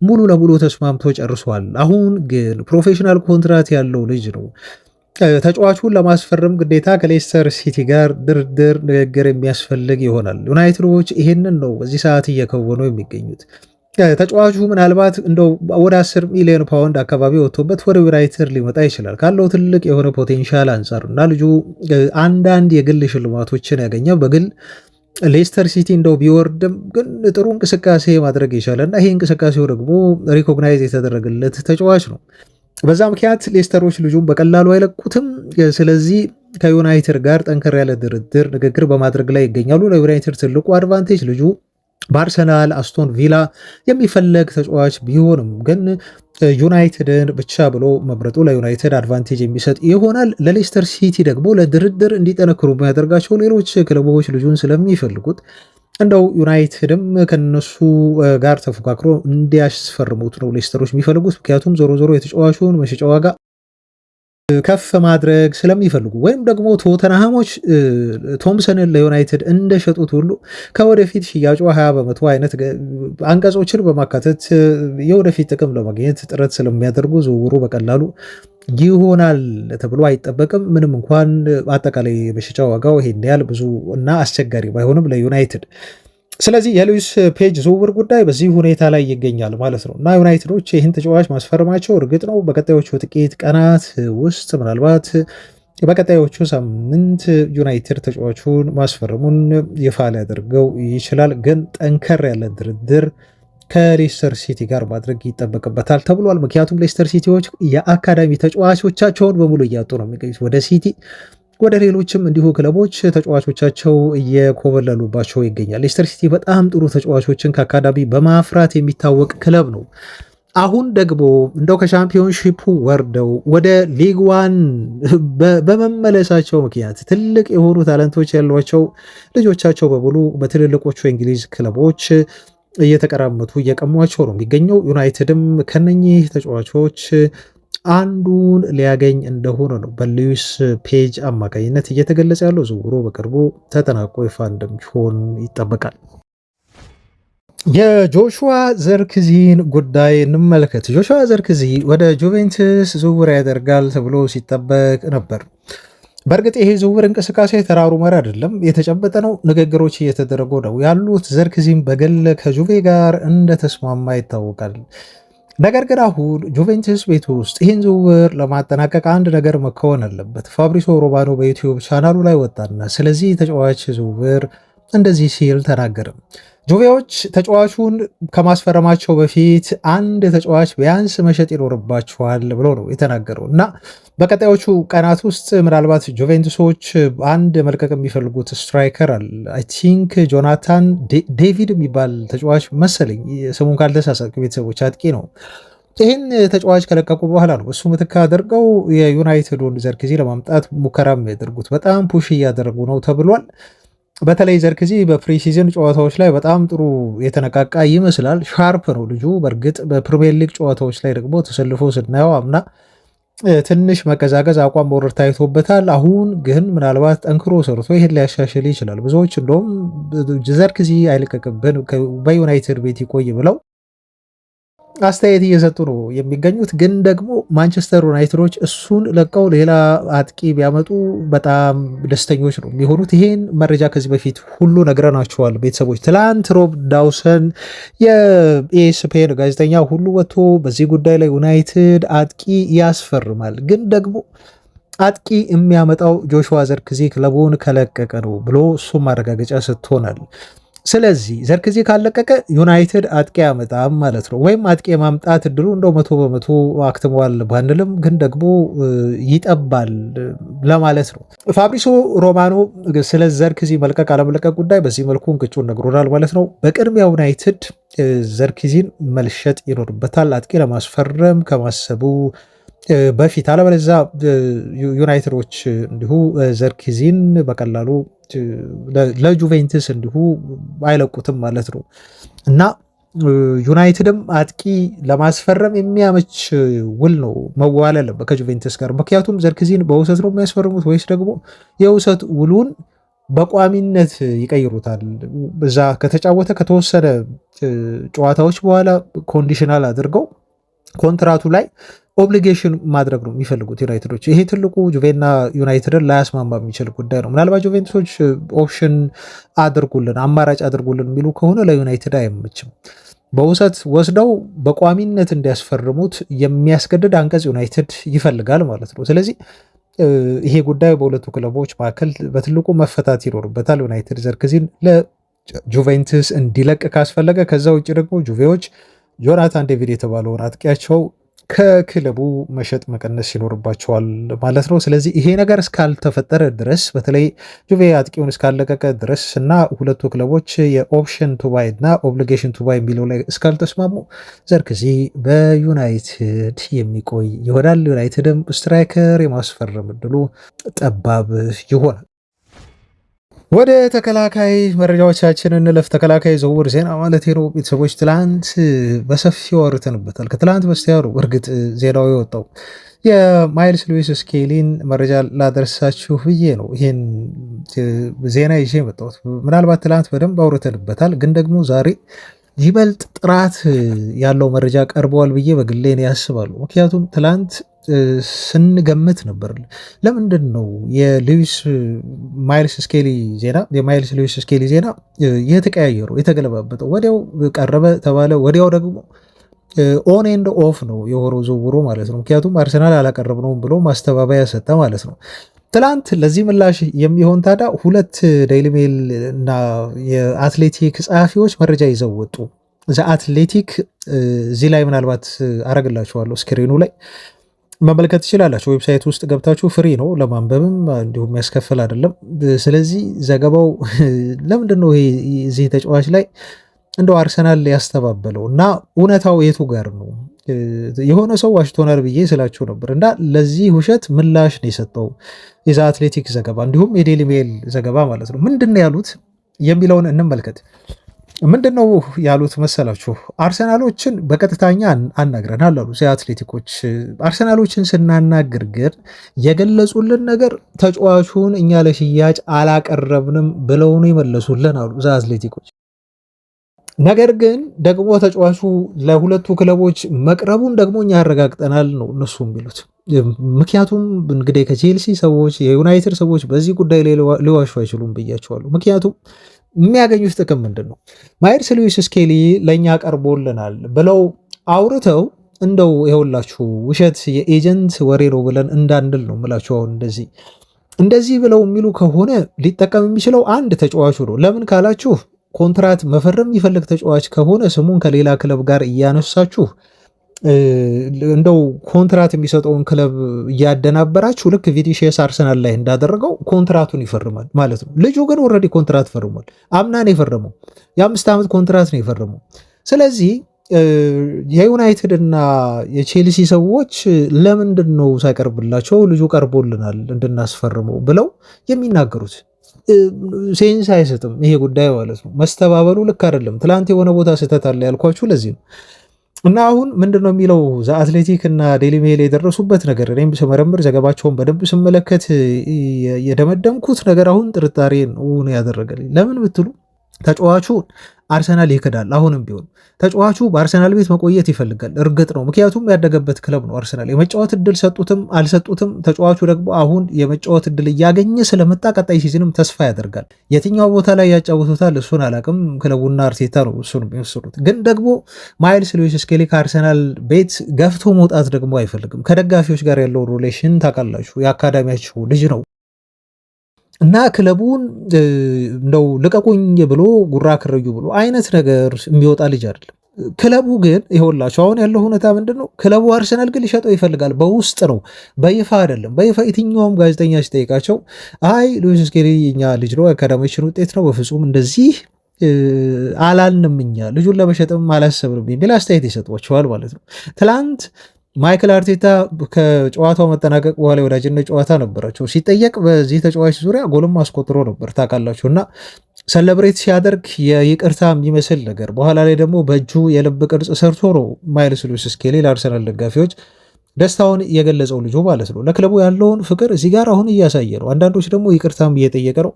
ሙሉ ለሙሉ ተስማምቶ ጨርሷል። አሁን ግን ፕሮፌሽናል ኮንትራት ያለው ልጅ ነው። ተጫዋቹን ለማስፈረም ግዴታ ከሌስተር ሲቲ ጋር ድርድር፣ ንግግር የሚያስፈልግ ይሆናል። ዩናይትዶች ይህንን ነው በዚህ ሰዓት እየከወኑ የሚገኙት። ተጫዋቹ ምናልባት እንደው ወደ 10 ሚሊዮን ፓውንድ አካባቢ ወጥቶበት ወደ ዩናይትድ ሊመጣ ይችላል ካለው ትልቅ የሆነ ፖቴንሻል አንጻር እና ልጁ አንዳንድ የግል ሽልማቶችን ያገኘው በግል ሌስተር ሲቲ እንደው ቢወርድም ግን ጥሩ እንቅስቃሴ ማድረግ የቻለ እና ይሄ እንቅስቃሴው ደግሞ ሪኮግናይዝ የተደረገለት ተጫዋች ነው። በዛ ምክንያት ሌስተሮች ልጁን በቀላሉ አይለቁትም። ስለዚህ ከዩናይትድ ጋር ጠንከር ያለ ድርድር፣ ንግግር በማድረግ ላይ ይገኛሉ። ለዩናይትድ ትልቁ አድቫንቴጅ ልጁ በአርሰናል፣ አስቶን ቪላ የሚፈለግ ተጫዋች ቢሆንም ግን ዩናይትድን ብቻ ብሎ መምረጡ ለዩናይትድ አድቫንቴጅ የሚሰጥ ይሆናል። ለሌስተር ሲቲ ደግሞ ለድርድር እንዲጠነክሩ የሚያደርጋቸው ሌሎች ክለቦች ልጁን ስለሚፈልጉት እንደው ዩናይትድም ከነሱ ጋር ተፎካክሮ እንዲያስፈርሙት ነው ሌስተሮች የሚፈልጉት። ምክንያቱም ዞሮ ዞሮ የተጫዋቹን መሸጫ ዋጋ ከፍ ማድረግ ስለሚፈልጉ ወይም ደግሞ ቶተንሃሞች ቶምሰንን ለዩናይትድ እንደሸጡት ሁሉ ከወደፊት ሽያጩ 20 በመቶ አይነት አንቀጾችን በማካተት የወደፊት ጥቅም ለማግኘት ጥረት ስለሚያደርጉ ዝውውሩ በቀላሉ ይሆናል ተብሎ አይጠበቅም። ምንም እንኳን አጠቃላይ የመሸጫ ዋጋው ይሄን ያህል ብዙ እና አስቸጋሪ ባይሆንም ለዩናይትድ። ስለዚህ የሉዊስ ፔጅ ዝውውር ጉዳይ በዚህ ሁኔታ ላይ ይገኛል ማለት ነው እና ዩናይትዶች ይህን ተጫዋች ማስፈረማቸው እርግጥ ነው በቀጣዮቹ ጥቂት ቀናት ውስጥ ምናልባት በቀጣዮቹ ሳምንት ዩናይትድ ተጫዋቹን ማስፈረሙን ይፋ ሊያደርገው ይችላል። ግን ጠንከር ያለ ድርድር ከሌስተር ሲቲ ጋር ማድረግ ይጠበቅበታል ተብሏል። ምክንያቱም ሌስተር ሲቲዎች የአካዳሚ ተጫዋቾቻቸውን በሙሉ እያጡ ነው የሚገኙት ወደ ሲቲ፣ ወደ ሌሎችም እንዲሁ ክለቦች ተጫዋቾቻቸው እየኮበለሉባቸው ይገኛል። ሌስተር ሲቲ በጣም ጥሩ ተጫዋቾችን ከአካዳሚ በማፍራት የሚታወቅ ክለብ ነው። አሁን ደግሞ እንደው ከሻምፒዮንሺፑ ወርደው ወደ ሊግ ዋን በመመለሳቸው ምክንያት ትልቅ የሆኑ ታለንቶች ያሏቸው ልጆቻቸው በሙሉ በትልልቆቹ የእንግሊዝ ክለቦች እየተቀራመቱ እየቀሟቸው ነው የሚገኘው። ዩናይትድም ከነኚህ ተጫዋቾች አንዱን ሊያገኝ እንደሆነ ነው በሉዊስ ፔጅ አማካኝነት እየተገለጸ ያለው። ዝውውሩ በቅርቡ ተጠናቆ ይፋ እንደሚሆን ይጠበቃል። የጆሹዋ ዘርክዚን ጉዳይ እንመልከት። ጆሹዋ ዘርክዚ ወደ ጁቬንትስ ዝውውር ያደርጋል ተብሎ ሲጠበቅ ነበር። በእርግጥ ይሄ ዝውውር እንቅስቃሴ የተራሩ መር አይደለም፣ የተጨበጠ ነው። ንግግሮች እየተደረጉ ነው ያሉት። ዘርክዚም በግል ከጁቬ ጋር እንደተስማማ ይታወቃል። ነገር ግን አሁን ጁቬንትስ ቤት ውስጥ ይህን ዝውውር ለማጠናቀቅ አንድ ነገር መከወን አለበት። ፋብሪሶ ሮማኖ በዩቲዩብ ቻናሉ ላይ ወጣና ስለዚህ ተጫዋች ዝውውር እንደዚህ ሲል ተናገርም። ጁቬዎች ተጫዋቹን ከማስፈረማቸው በፊት አንድ ተጫዋች ቢያንስ መሸጥ ይኖርባቸዋል ብሎ ነው የተናገረው እና በቀጣዮቹ ቀናት ውስጥ ምናልባት ጁቬንቱሶች አንድ መልቀቅ የሚፈልጉት ስትራይከር አለ። አይ ቲንክ ጆናታን ዴቪድ የሚባል ተጫዋች መሰለኝ፣ ስሙን ካልተሳሳትኩ ቤተሰቦች አጥቂ ነው። ይህን ተጫዋች ከለቀቁ በኋላ ነው እሱ ምትክ አድርገው የዩናይትዱን ዘርክዚ ለማምጣት ሙከራ የሚያደርጉት። በጣም ፑሽ እያደረጉ ነው ተብሏል። በተለይ ዘርክዚ በፕሪሲዝን ጨዋታዎች ላይ በጣም ጥሩ የተነቃቃ ይመስላል። ሻርፕ ነው ልጁ። በእርግጥ በፕሪሚየር ሊግ ጨዋታዎች ላይ ደግሞ ተሰልፎ ስናየው አምና ትንሽ መቀዛቀዝ፣ አቋም መውረድ ታይቶበታል። አሁን ግን ምናልባት ጠንክሮ ሰርቶ ይህን ሊያሻሽል ይችላል። ብዙዎች እንደውም ዘርክዚ አይልቀቅብን በዩናይትድ ቤት ይቆይ ብለው አስተያየት እየሰጡ ነው የሚገኙት። ግን ደግሞ ማንቸስተር ዩናይትዶች እሱን ለቀው ሌላ አጥቂ ቢያመጡ በጣም ደስተኞች ነው የሚሆኑት። ይሄን መረጃ ከዚህ በፊት ሁሉ ነግረናቸዋል ቤተሰቦች። ትላንት ሮብ ዳውሰን የኤስፔን ጋዜጠኛ ሁሉ ወጥቶ በዚህ ጉዳይ ላይ ዩናይትድ አጥቂ ያስፈርማል፣ ግን ደግሞ አጥቂ የሚያመጣው ጆሹዋ ዘርክዚ ክለቡን ከለቀቀ ነው ብሎ እሱም ማረጋገጫ ሰጥቶናል። ስለዚህ ዘርክዚ ካለቀቀ ዩናይትድ አጥቂ ያመጣም ማለት ነው። ወይም አጥቂ የማምጣት እድሉ እንደው 100% አክትመዋል ባንልም ግን ደግሞ ይጠባል ለማለት ነው። ፋብሪሶ ሮማኖ ስለ ዘርክዚ መልቀቅ አለመለቀቅ ጉዳይ በዚህ መልኩ እንቅጩን ነግሮናል ማለት ነው። በቅድሚያ ዩናይትድ ዘርክዚን መልሸጥ ይኖርበታል አጥቂ ለማስፈረም ከማሰቡ በፊት። አለበለዚያ ዩናይትዶች እንዲሁ ዘርክዚን በቀላሉ ለጁቬንትስ እንዲሁ አይለቁትም ማለት ነው እና ዩናይትድም አጥቂ ለማስፈረም የሚያመች ውል ነው መዋል ያለበት ከጁቬንትስ ጋር። ምክንያቱም ዘርክዚን በውሰት ነው የሚያስፈርሙት ወይስ ደግሞ የውሰት ውሉን በቋሚነት ይቀይሩታል? እዛ ከተጫወተ ከተወሰነ ጨዋታዎች በኋላ ኮንዲሽናል አድርገው ኮንትራቱ ላይ ኦብሊጌሽን ማድረግ ነው የሚፈልጉት ዩናይትዶች። ይሄ ትልቁ ጁቬና ዩናይትድን ላያስማማ የሚችል ጉዳይ ነው። ምናልባት ጁቬንቱሶች ኦፕሽን አድርጉልን፣ አማራጭ አድርጉልን የሚሉ ከሆነ ለዩናይትድ አይመችም። በውሰት ወስደው በቋሚነት እንዲያስፈርሙት የሚያስገድድ አንቀጽ ዩናይትድ ይፈልጋል ማለት ነው። ስለዚህ ይሄ ጉዳይ በሁለቱ ክለቦች መካከል በትልቁ መፈታት ይኖርበታል። ዩናይትድ ዘርክዚን ለጁቬንትስ እንዲለቅ ካስፈለገ፣ ከዛ ውጭ ደግሞ ጁቬዎች ጆናታን ዴቪድ የተባለውን አጥቂያቸው ከክለቡ መሸጥ መቀነስ ይኖርባቸዋል ማለት ነው። ስለዚህ ይሄ ነገር እስካልተፈጠረ ድረስ በተለይ ጁቬ አጥቂውን እስካለቀቀ ድረስ እና ሁለቱ ክለቦች የኦፕሽን ቱባይ እና ኦብሊጌሽን ቱባይ የሚለው ላይ እስካልተስማሙ ዘርክዚ በዩናይትድ የሚቆይ ይሆናል። ዩናይትድም ስትራይከር የማስፈረም እድሉ ጠባብ ይሆናል። ወደ ተከላካይ መረጃዎቻችን እንለፍ። ተከላካይ ዝውውር ዜና ማለት ነው ቤተሰቦች፣ ትላንት በሰፊው አውርተንበታል። ከትላንት በስቲያ ነው እርግጥ ዜናው የወጣው። የማይልስ ሉዊስ ስኬሊን መረጃ ላደረሳችሁ ብዬ ነው ይህን ዜና ይዤ የመጣሁት። ምናልባት ትላንት በደንብ አውርተንበታል፣ ግን ደግሞ ዛሬ ይበልጥ ጥራት ያለው መረጃ ቀርበዋል ብዬ በግሌ ያስባሉ። ምክንያቱም ትላንት ስንገምት ነበር። ለምንድን ነው የማይልስ ሉዊስ ስኬሊ ዜና የተቀያየረው የተገለባበጠው? ወዲያው ቀረበ ተባለ፣ ወዲያው ደግሞ ኦን ኤንድ ኦፍ ነው የሆነው ዝውውሩ ማለት ነው። ምክንያቱም አርሰናል አላቀረብነውም ብሎ ማስተባበያ ሰጠ ማለት ነው። ትላንት ለዚህ ምላሽ የሚሆን ታዲያ ሁለት ዴይሊ ሜል እና የአትሌቲክ ጸሐፊዎች መረጃ ይዘው ወጡ። አትሌቲክ እዚህ ላይ ምናልባት አረግላችኋለሁ ስክሪኑ ላይ መመልከት ትችላላችሁ። ዌብሳይት ውስጥ ገብታችሁ ፍሪ ነው ለማንበብም እንዲሁም የሚያስከፍል አይደለም። ስለዚህ ዘገባው ለምንድን ነው እዚህ ተጫዋች ላይ እንደው አርሰናል ያስተባበለው እና እውነታው የቱ ጋር ነው? የሆነ ሰው ዋሽቶናል ብዬ ስላችሁ ነበር እና ለዚህ ውሸት ምላሽ ነው የሰጠው የዛ አትሌቲክ ዘገባ እንዲሁም የዴሊ ሜል ዘገባ ማለት ነው። ምንድን ነው ያሉት የሚለውን እንመልከት። ምንድን ነው ያሉት መሰላችሁ? አርሰናሎችን በቀጥታኛ አናግረናል አሉ አትሌቲኮች። አርሰናሎችን ስናናግር ግን የገለጹልን ነገር ተጫዋቹን እኛ ለሽያጭ አላቀረብንም ብለው ነው የመለሱልን አሉ አትሌቲኮች። ነገር ግን ደግሞ ተጫዋቹ ለሁለቱ ክለቦች መቅረቡን ደግሞ እኛ ያረጋግጠናል ነው እነሱ የሚሉት። ምክንያቱም እንግዲህ ከቼልሲ ሰዎች የዩናይትድ ሰዎች በዚህ ጉዳይ ላይ ሊዋሹ አይችሉም ብያቸዋለሁ። ምክንያቱም የሚያገኙት ጥቅም ምንድን ነው? ማይልስ ሉዊስ ስኬሊ ለእኛ ቀርቦልናል ብለው አውርተው እንደው ይኸውላችሁ ውሸት የኤጀንት ወሬ ነው ብለን እንዳንድል ነው ምላችሁ። አሁን እንደዚህ ብለው የሚሉ ከሆነ ሊጠቀም የሚችለው አንድ ተጫዋቹ ነው። ለምን ካላችሁ ኮንትራት መፈረም የሚፈልግ ተጫዋች ከሆነ ስሙን ከሌላ ክለብ ጋር እያነሳችሁ እንደው ኮንትራት የሚሰጠውን ክለብ እያደናበራችሁ ልክ ቪኒሺየስ አርሰናል ላይ እንዳደረገው ኮንትራቱን ይፈርማል ማለት ነው። ልጁ ግን ኦልሬዲ ኮንትራት ፈርሟል። አምና ነው የፈረመው፣ የ5 ዓመት ኮንትራት ነው የፈረመው። ስለዚህ የዩናይትድ እና የቼልሲ ሰዎች ለምንድን ነው ሳይቀርብላቸው ልጁ ቀርቦልናል እንድናስፈርመው ብለው የሚናገሩት? ሴንስ አይሰጥም ይሄ ጉዳይ ማለት ነው። መስተባበሉ ልክ አይደለም። ትላንት የሆነ ቦታ ስህተት አለ ያልኳችሁ ለዚህ ነው። እና አሁን ምንድን ነው የሚለው አትሌቲክ እና ዴሊ ሜል የደረሱበት ነገር፣ እኔም ስመረምር ዘገባቸውን በደንብ ስመለከት የደመደምኩት ነገር አሁን ጥርጣሬ ነው ያደረገልኝ። ለምን ብትሉ ተጫዋቹ አርሰናል ይክዳል። አሁንም ቢሆን ተጫዋቹ በአርሰናል ቤት መቆየት ይፈልጋል። እርግጥ ነው፣ ምክንያቱም ያደገበት ክለብ ነው አርሰናል። የመጫወት እድል ሰጡትም አልሰጡትም ተጫዋቹ ደግሞ አሁን የመጫወት እድል እያገኘ ስለመጣ ቀጣይ ሲዝንም ተስፋ ያደርጋል። የትኛው ቦታ ላይ ያጫውቱታል እሱን አላቅም። ክለቡና አርቴታ ነው እሱን የሚወስኑት። ግን ደግሞ ማይልስ ሉዊስ ስኬሊ ከአርሰናል ቤት ገፍቶ መውጣት ደግሞ አይፈልግም። ከደጋፊዎች ጋር ያለው ሪሌሽን ታውቃላችሁ። የአካዳሚያችሁ ልጅ ነው እና ክለቡን እንደው ልቀቁኝ ብሎ ጉራ ክረዩ ብሎ አይነት ነገር የሚወጣ ልጅ አይደለም። ክለቡ ግን ይኸውላችሁ አሁን ያለው ሁኔታ ምንድን ነው? ክለቡ አርሰናል ግን ሊሸጠው ይፈልጋል። በውስጥ ነው፣ በይፋ አይደለም። በይፋ የትኛውም ጋዜጠኛ ሲጠይቃቸው አይ ሉዊስ ስኬሊ እኛ ልጅ ነው የአካዳሚያችን ውጤት ነው፣ በፍጹም እንደዚህ አላልንም፣ እኛ ልጁን ለመሸጥም አላሰብንም የሚል አስተያየት ይሰጧቸዋል ማለት ነው። ትላንት ማይክል አርቴታ ከጨዋታው መጠናቀቅ በኋላ የወዳጅነት ጨዋታ ነበራቸው። ሲጠየቅ በዚህ ተጫዋች ዙሪያ ጎልም አስቆጥሮ ነበር ታውቃላችሁ። እና ሰለብሬት ሲያደርግ የይቅርታ የሚመስል ነገር በኋላ ላይ ደግሞ በእጁ የልብ ቅርጽ ሰርቶ ነው ማይልስ ሉዊስ ስኬሊ ለአርሰናል ደጋፊዎች ደስታውን የገለጸው ልጁ ማለት ነው። ለክለቡ ያለውን ፍቅር እዚህ ጋር አሁን እያሳየ ነው። አንዳንዶች ደግሞ ይቅርታም እየጠየቀ ነው።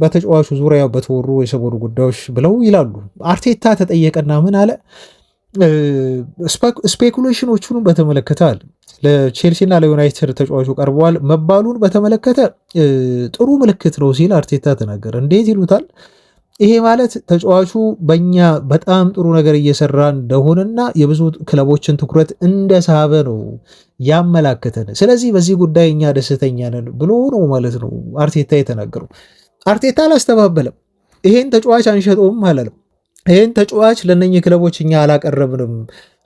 በተጫዋቹ ዙሪያ በተወሩ የሰሞኑ ጉዳዮች ብለው ይላሉ። አርቴታ ተጠየቀና ምን አለ? ስፔኩሌሽኖቹንም በተመለከተ አለ ለቼልሲና ለዩናይትድ ተጫዋቹ ቀርበዋል መባሉን በተመለከተ ጥሩ ምልክት ነው ሲል አርቴታ ተናገረ። እንዴት ይሉታል? ይሄ ማለት ተጫዋቹ በእኛ በጣም ጥሩ ነገር እየሰራ እንደሆነና የብዙ ክለቦችን ትኩረት እንደሳበ ነው ያመላከተን። ስለዚህ በዚህ ጉዳይ እኛ ደስተኛ ነን ብሎ ነው ማለት ነው አርቴታ የተናገረው። አርቴታ አላስተባበለም። ይሄን ተጫዋች አንሸጠውም አላለም። ይህን ተጫዋች ለእነኚህ ክለቦች እኛ አላቀረብንም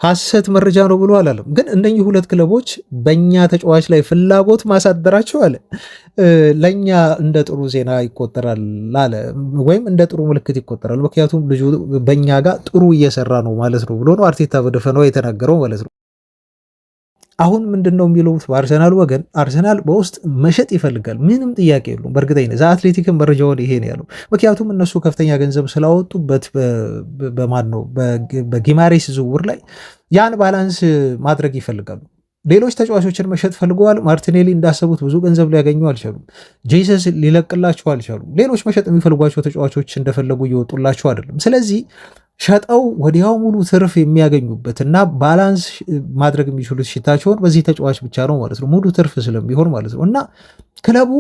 ሐሰት መረጃ ነው ብሎ አላለም። ግን እነኚህ ሁለት ክለቦች በእኛ ተጫዋች ላይ ፍላጎት ማሳደራቸው አለ ለእኛ እንደ ጥሩ ዜና ይቆጠራል አለ፣ ወይም እንደ ጥሩ ምልክት ይቆጠራል። ምክንያቱም ልጁ በእኛ ጋር ጥሩ እየሰራ ነው ማለት ነው ብሎ ነው አርቴታ በደፈናው የተናገረው ማለት ነው። አሁን ምንድን ነው የሚሉት በአርሰናል ወገን? አርሰናል በውስጥ መሸጥ ይፈልጋል፣ ምንም ጥያቄ የለውም። በእርግጠኝነት ዘአትሌቲክን መረጃውን ይሄ ነው ያለው። ምክንያቱም እነሱ ከፍተኛ ገንዘብ ስላወጡበት በማን ነው በጊማሬስ ዝውውር ላይ ያን ባላንስ ማድረግ ይፈልጋሉ። ሌሎች ተጫዋቾችን መሸጥ ፈልገዋል። ማርቲኔሊ እንዳሰቡት ብዙ ገንዘብ ሊያገኙ አልቻሉም። ጄሰስ ሊለቅላቸው አልቻሉም። ሌሎች መሸጥ የሚፈልጓቸው ተጫዋቾች እንደፈለጉ እየወጡላቸው አይደለም። ስለዚህ ሸጠው ወዲያው ሙሉ ትርፍ የሚያገኙበት እና ባላንስ ማድረግ የሚችሉት ሽታቸውን በዚህ ተጫዋች ብቻ ነው ማለት ነው፣ ሙሉ ትርፍ ስለሚሆን ማለት ነው። እና ክለቡ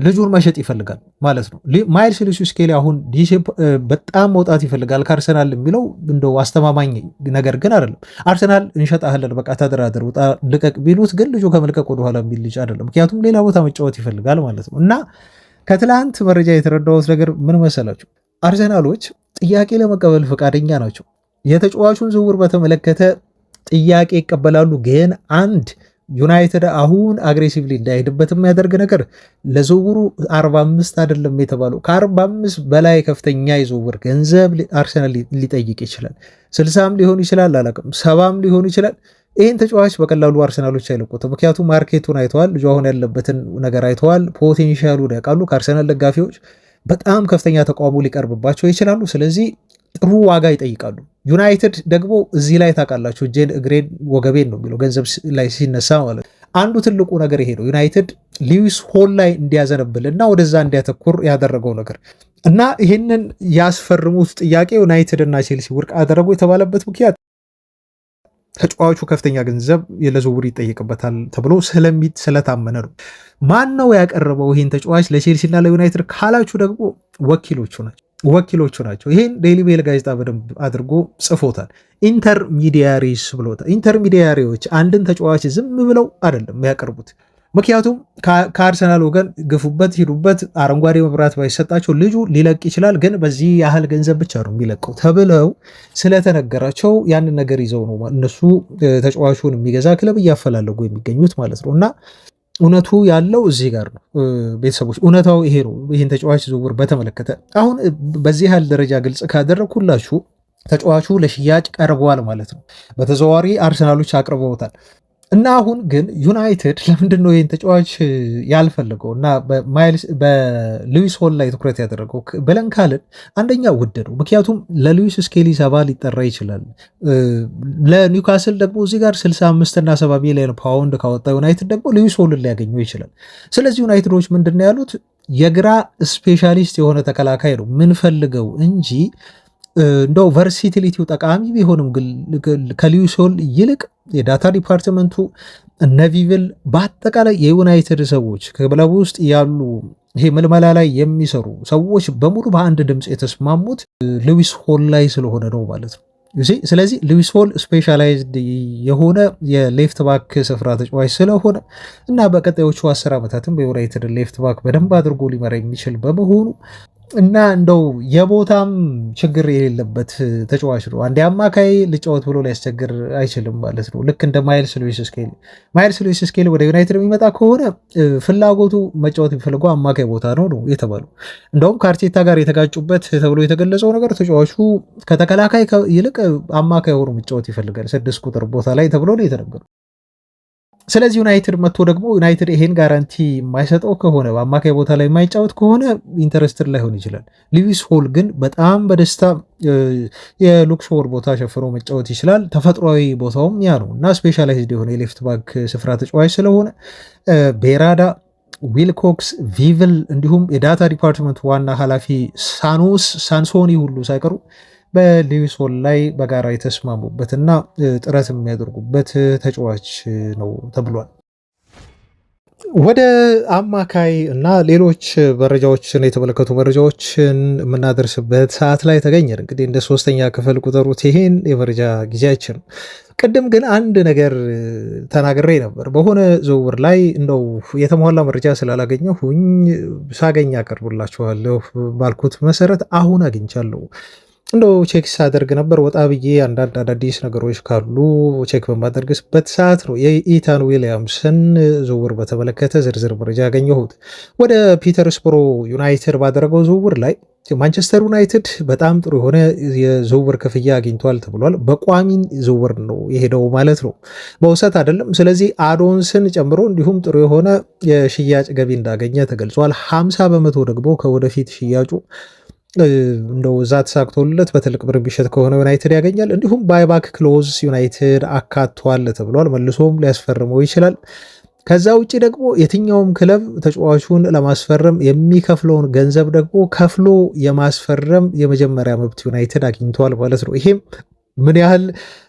ልጁን መሸጥ ይፈልጋል ማለት ነው። ማይልስ ሉዊስ ስኬሊ አሁን በጣም መውጣት ይፈልጋል ከአርሰናል የሚለው እንደው አስተማማኝ ነገር ግን አይደለም። አርሰናል እንሸጣለን በቃ ተደራደር ውጣ ልቀቅ ቢሉት ግን ልጁ ከመልቀቅ ወደኋላ የሚል ልጅ አይደለም። ምክንያቱም ሌላ ቦታ መጫወት ይፈልጋል ማለት ነው። እና ከትላንት መረጃ የተረዳሁት ነገር ምን መሰላችሁ? አርሰናሎች ጥያቄ ለመቀበል ፈቃደኛ ናቸው። የተጫዋቹን ዝውውር በተመለከተ ጥያቄ ይቀበላሉ። ግን አንድ ዩናይትድ አሁን አግሬሲቭሊ እንዳይሄድበት የሚያደርግ ነገር ለዝውውሩ 45 አይደለም የተባለው ከ45 በላይ ከፍተኛ የዝውውር ገንዘብ አርሰናል ሊጠይቅ ይችላል። 60ም ሊሆን ይችላል፣ አላውቅም 70ም ሊሆን ይችላል። ይህን ተጫዋች በቀላሉ አርሰናሎች አይለቁትም። ምክንያቱም ማርኬቱን አይተዋል፣ ልጁ አሁን ያለበትን ነገር አይተዋል፣ ፖቴንሻሉን ያውቃሉ። ከአርሰናል ደጋፊዎች በጣም ከፍተኛ ተቃውሞ ሊቀርብባቸው ይችላሉ። ስለዚህ ጥሩ ዋጋ ይጠይቃሉ። ዩናይትድ ደግሞ እዚህ ላይ ታውቃላችሁ እጄን እግሬን ወገቤን ነው የሚለው ገንዘብ ላይ ሲነሳ ማለት አንዱ ትልቁ ነገር ይሄ ነው። ዩናይትድ ሉዊስ ሆል ላይ እንዲያዘነብል እና ወደዛ እንዲያተኩር ያደረገው ነገር እና ይህንን ያስፈርሙት ጥያቄ ዩናይትድ እና ቼልሲ ውድቅ አደረጉ የተባለበት ምክንያት ተጫዋቹ ከፍተኛ ገንዘብ ለዝውውር ይጠይቅበታል ተብሎ ስለታመነ ነው። ማን ነው ያቀረበው ይህን ተጫዋች ለቼልሲ እና ለዩናይትድ ካላችሁ ደግሞ ወኪሎቹ ናቸው። ይህን ዴይሊ ሜል ጋዜጣ በደንብ አድርጎ ጽፎታል። ኢንተርሚዲያሪስ ብሎታል። ኢንተርሚዲያሪዎች አንድን ተጫዋች ዝም ብለው አይደለም ያቀርቡት። ምክንያቱም ከአርሰናል ወገን ግፉበት፣ ሂዱበት፣ አረንጓዴ መብራት ባይሰጣቸው ልጁ ሊለቅ ይችላል፣ ግን በዚህ ያህል ገንዘብ ብቻ ነው የሚለቀው ተብለው ስለተነገራቸው ያንን ነገር ይዘው ነው እነሱ ተጫዋቹን የሚገዛ ክለብ እያፈላለጉ የሚገኙት ማለት ነው። እና እውነቱ ያለው እዚህ ጋር ነው ቤተሰቦች፣ እውነታው ይሄ ነው። ይህን ተጫዋች ዝውውር በተመለከተ አሁን በዚህ ያህል ደረጃ ግልጽ ካደረግኩላችሁ ተጫዋቹ ለሽያጭ ቀርበዋል ማለት ነው። በተዘዋዋሪ አርሰናሎች አቅርበውታል። እና አሁን ግን ዩናይትድ ለምንድን ነው ይህን ተጫዋች ያልፈለገው እና በሉዊስ ሆል ላይ ትኩረት ያደረገው ብለን ካልን አንደኛ ውድ ነው። ምክንያቱም ለሉዊስ ስኬሊ 70 ሊጠራ ይችላል። ለኒውካስል ደግሞ እዚህ ጋር 65 እና 70 ሚሊዮን ፓውንድ ካወጣ ዩናይትድ ደግሞ ሉዊስ ሆልን ሊያገኘው ይችላል። ስለዚህ ዩናይትዶች ምንድን ነው ያሉት? የግራ ስፔሻሊስት የሆነ ተከላካይ ነው ምንፈልገው እንጂ እንደው ቨርሲቲሊቲው ጠቃሚ ቢሆንም ከሉዊስ ሆል ይልቅ የዳታ ዲፓርትመንቱ እነቪቪል በአጠቃላይ የዩናይትድ ሰዎች ክለቡ ውስጥ ያሉ ይሄ ምልመላ ላይ የሚሰሩ ሰዎች በሙሉ በአንድ ድምፅ የተስማሙት ሉዊስ ሆል ላይ ስለሆነ ነው ማለት ነው። ስለዚህ ሉዊስ ሆል ስፔሻላይዝድ የሆነ የሌፍት ባክ ስፍራ ተጫዋች ስለሆነ እና በቀጣዮቹ 10 ዓመታትም በዩናይትድ ሌፍት ባክ በደንብ አድርጎ ሊመራ የሚችል በመሆኑ እና እንደው የቦታም ችግር የሌለበት ተጫዋች ነው። አንዴ አማካይ ልጫወት ብሎ ሊያስቸግር አይችልም ማለት ነው። ልክ እንደ ማይልስ ሉዊስ ስኬሊ ወደ ዩናይትድ የሚመጣ ከሆነ ፍላጎቱ መጫወት የሚፈልገው አማካይ ቦታ ነው የተባለው። እንደውም ከአርቴታ ጋር የተጋጩበት ተብሎ የተገለጸው ነገር ተጫዋቹ ከተከላካይ ይልቅ አማካይ ሆኖ መጫወት ይፈልጋል 6 ቁጥር ቦታ ላይ ተብሎ ነው የተነገረው። ስለዚህ ዩናይትድ መጥቶ ደግሞ ዩናይትድ ይሄን ጋራንቲ የማይሰጠው ከሆነ በአማካይ ቦታ ላይ የማይጫወት ከሆነ ኢንተረስትድ ላይሆን ይችላል። ሉዊስ ሆል ግን በጣም በደስታ የሉክሾር ቦታ ሸፍኖ መጫወት ይችላል። ተፈጥሯዊ ቦታውም ያ ነው እና ስፔሻላይዝድ የሆነ የሌፍት ባክ ስፍራ ተጫዋች ስለሆነ ቤራዳ፣ ዊልኮክስ፣ ቪቭል እንዲሁም የዳታ ዲፓርትመንት ዋና ኃላፊ ሳንሶኒ ሁሉ ሳይቀሩ በሉዊስ ሆል ላይ በጋራ የተስማሙበትና ጥረት የሚያደርጉበት ተጫዋች ነው ተብሏል። ወደ አማካይ እና ሌሎች መረጃዎችን የተመለከቱ መረጃዎችን የምናደርስበት ሰዓት ላይ ተገኘን። እንግዲህ እንደ 3ኛ ክፍል ቁጠሩት ይሄን የመረጃ ጊዜያችን። ቅድም ግን አንድ ነገር ተናግሬ ነበር። በሆነ ዝውውር ላይ እንደው የተሟላ መረጃ ስላላገኘሁኝ ሳገኝ አቀርብላችኋለሁ ባልኩት መሰረት አሁን አግኝቻለሁ። እንደው ቼክ ሳደርግ ነበር ወጣ ብዬ አንዳንድ አዳዲስ ነገሮች ካሉ ቼክ በማደርግበት ሰዓት ነው የኢታን ዊሊያምስን ዝውውር በተመለከተ ዝርዝር መረጃ ያገኘሁት። ወደ ፒተርስብሮ ዩናይትድ ባደረገው ዝውውር ላይ ማንቸስተር ዩናይትድ በጣም ጥሩ የሆነ የዝውውር ክፍያ አግኝቷል ተብሏል። በቋሚ ዝውውር ነው የሄደው ማለት ነው፣ በውሰት አይደለም። ስለዚህ አዶንስን ጨምሮ እንዲሁም ጥሩ የሆነ የሽያጭ ገቢ እንዳገኘ ተገልጿል። 50 በመቶ ደግሞ ከወደፊት ሽያጩ እንደው እዛ ተሳክቶለት በትልቅ ብር ቢሸጥ ከሆነ ዩናይትድ ያገኛል። እንዲሁም ባይባክ ክሎዝ ዩናይትድ አካቷል ተብሏል። መልሶም ሊያስፈርመው ይችላል። ከዛ ውጭ ደግሞ የትኛውም ክለብ ተጫዋቹን ለማስፈረም የሚከፍለውን ገንዘብ ደግሞ ከፍሎ የማስፈረም የመጀመሪያ መብት ዩናይትድ አግኝተዋል ማለት ነው። ይሄም ምን ያህል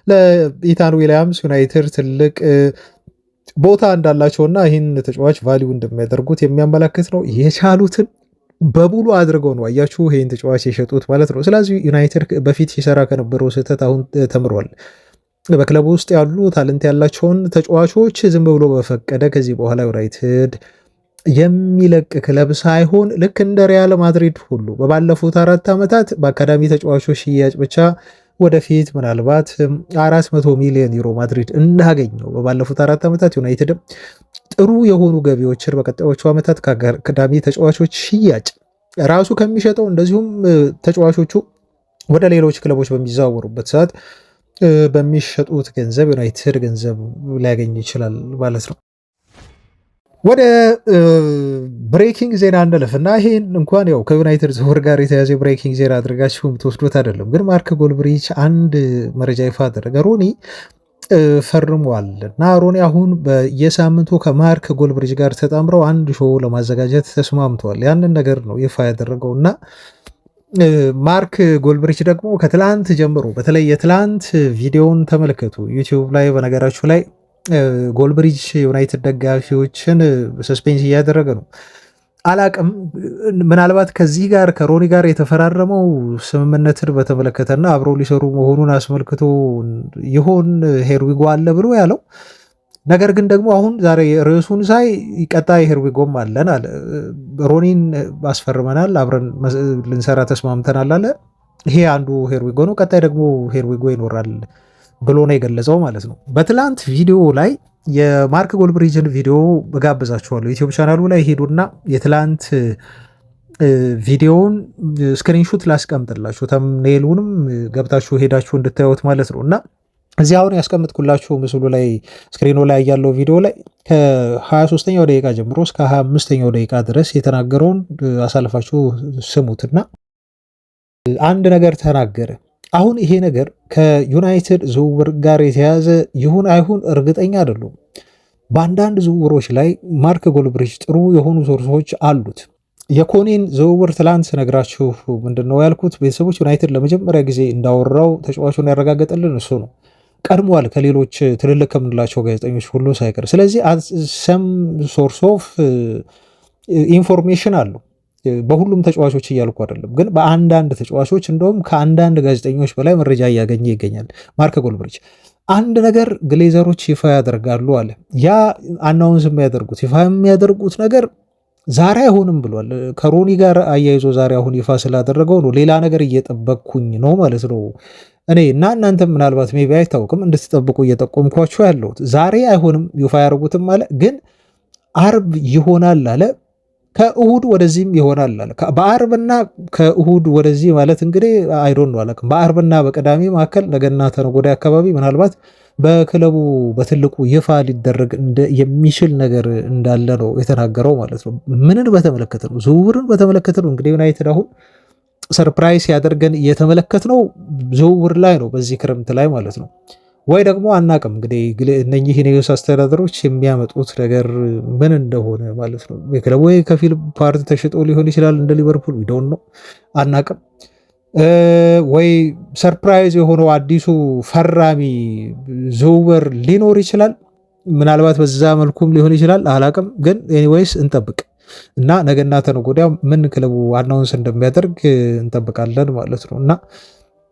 ለኢታን ዊሊያምስ ዩናይትድ ትልቅ ቦታ እንዳላቸውና ይህን ተጫዋች ቫሊዩ እንደሚያደርጉት የሚያመላክት ነው። የቻሉትን በሙሉ አድርገው ነው አያችሁ ይህን ተጫዋች የሸጡት ማለት ነው። ስለዚህ ዩናይትድ በፊት ሲሰራ ከነበረው ስህተት አሁን ተምሯል። በክለቡ ውስጥ ያሉ ታለንት ያላቸውን ተጫዋቾች ዝም ብሎ በፈቀደ ከዚህ በኋላ ዩናይትድ የሚለቅ ክለብ ሳይሆን ልክ እንደ ሪያል ማድሪድ ሁሉ በባለፉት 4 ዓመታት በአካዳሚ ተጫዋቾች ሽያጭ ብቻ ወደፊት ምናልባት 400 ሚሊዮን ዩሮ ማድሪድ እንዳገኘው በባለፉት 4 ዓመታት ዩናይትድ ጥሩ የሆኑ ገቢዎችን በቀጣዮቹ ዓመታት ከአካዳሚ ተጫዋቾች ሽያጭ ራሱ ከሚሸጠው እንደዚሁም ተጫዋቾቹ ወደ ሌሎች ክለቦች በሚዘዋወሩበት ሰዓት በሚሸጡት ገንዘብ ዩናይትድ ገንዘብ ሊያገኝ ይችላል ማለት ነው። ወደ ብሬኪንግ ዜና እንለፍና ይሄን እንኳን ያው ከዩናይትድ ዝውውር ጋር የተያዘ ብሬኪንግ ዜና አድርጋችሁ የምትወስዱት አይደለም፣ ግን ማርክ ጎልብሪች አንድ መረጃ ይፋ አደረገ። ሮኒ ፈርሟል እና ሮኒ አሁን በየሳምንቱ ከማርክ ጎልብሪች ጋር ተጣምረው አንድ ሾው ለማዘጋጀት ተስማምተዋል። ያንን ነገር ነው ይፋ ያደረገው እና ማርክ ጎልብሪች ደግሞ ከትላንት ጀምሮ በተለይ የትላንት ቪዲዮውን ተመልከቱ ዩቲዩብ ላይ በነገራችሁ ላይ ጎልብሪች ዩናይትድ ደጋፊዎችን ሰስፔንስ እያደረገ ነው። አላቅም ምናልባት ከዚህ ጋር ከሮኒ ጋር የተፈራረመው ስምምነትን በተመለከተና አብረው ሊሰሩ መሆኑን አስመልክቶ ይሆን ሄርዊጎ አለ ብሎ ያለው ነገር ግን ደግሞ አሁን ዛሬ ርዕሱን ሳይ ቀጣይ ሄርዊጎም አለን አለ። ሮኒን አስፈርመናል፣ አብረን ልንሰራ ተስማምተናል አለ። ይሄ አንዱ ሄርዊጎ ነው። ቀጣይ ደግሞ ሄርዊጎ ይኖራል ብሎ ነው የገለጸው ማለት ነው። በትላንት ቪዲዮ ላይ የማርክ ጎልብሪጅን ቪዲዮ እጋብዛችኋለሁ። ዩቲዩብ ቻናሉ ላይ ሄዱና የትላንት ቪዲዮውን ስክሪንሹት ላስቀምጥላችሁ፣ ተምኔሉንም ገብታችሁ ሄዳችሁ እንድታዩት ማለት ነው። እና እዚህ አሁን ያስቀምጥኩላችሁ ምስሉ ላይ ስክሪኑ ላይ ያለው ቪዲዮ ላይ ከ23ኛው ደቂቃ ጀምሮ እስከ 25ኛው ደቂቃ ድረስ የተናገረውን አሳልፋችሁ ስሙትና አንድ ነገር ተናገረ። አሁን ይሄ ነገር ከዩናይትድ ዝውውር ጋር የተያዘ ይሁን አይሁን እርግጠኛ አይደሉም። በአንዳንድ ዝውውሮች ላይ ማርክ ጎልብሪች ጥሩ የሆኑ ሶርሶች አሉት። የኮኔን ዝውውር ትላንት ስነግራችሁ ምንድነው ያልኩት? ቤተሰቦች ዩናይትድ ለመጀመሪያ ጊዜ እንዳወራው ተጫዋቹን ያረጋገጠልን እሱ ነው። ቀድሟል ከሌሎች ትልልቅ ከምንላቸው ጋዜጠኞች ሁሉ ሳይቀር። ስለዚህ ሰም ሶርስ ኦፍ ኢንፎርሜሽን አለው። በሁሉም ተጫዋቾች እያልኩ አይደለም፣ ግን በአንዳንድ ተጫዋቾች እንደውም ከአንዳንድ ጋዜጠኞች በላይ መረጃ እያገኘ ይገኛል ማርክ ጎልብሪች። አንድ ነገር ግሌዘሮች ይፋ ያደርጋሉ አለ። ያ አናውንስ የሚያደርጉት ይፋ የሚያደርጉት ነገር ዛሬ አይሆንም ብሏል። ከሮኒ ጋር አያይዞ ዛሬ አሁን ይፋ ስላደረገው ነው። ሌላ ነገር እየጠበቅኩኝ ነው ማለት ነው እኔ እና እናንተም ምናልባት ሜቢ አይታወቅም እንድትጠብቁ እየጠቆምኳችሁ ያለሁት። ዛሬ አይሆንም ይፋ ያደርጉትም አለ፣ ግን አርብ ይሆናል አለ። ከእሁድ ወደዚህም ይሆናል አለ። በአርብና ከእሁድ ወደዚህ ማለት እንግዲህ አይዶን ነው አላውቅም። በአርብና በቅዳሜ መካከል ነገና ተነገ ወዲያ አካባቢ ምናልባት በክለቡ በትልቁ ይፋ ሊደረግ የሚችል ነገር እንዳለ ነው የተናገረው ማለት ነው። ምንን በተመለከተ ነው? ዝውውርን በተመለከተ ነው። እንግዲህ ዩናይትድ አሁን ሰርፕራይዝ ያደርገን እየተመለከት ነው ዝውውር ላይ ነው፣ በዚህ ክረምት ላይ ማለት ነው። ወይ ደግሞ አናቅም እንግዲህ እነኚህ ኔስ አስተዳደሮች የሚያመጡት ነገር ምን እንደሆነ ማለት ነው። የክለቡ ወይ ከፊል ፓርት ተሽጦ ሊሆን ይችላል እንደ ሊቨርፑል ዊዶን ነው አናቅም። ወይ ሰርፕራይዝ የሆነው አዲሱ ፈራሚ ዝውውር ሊኖር ይችላል። ምናልባት በዛ መልኩም ሊሆን ይችላል አላቅም። ግን ኤኒዌይስ እንጠብቅ እና ነገና ተነገ ወዲያ ምን ክለቡ አናውንስ እንደሚያደርግ እንጠብቃለን ማለት ነው። እና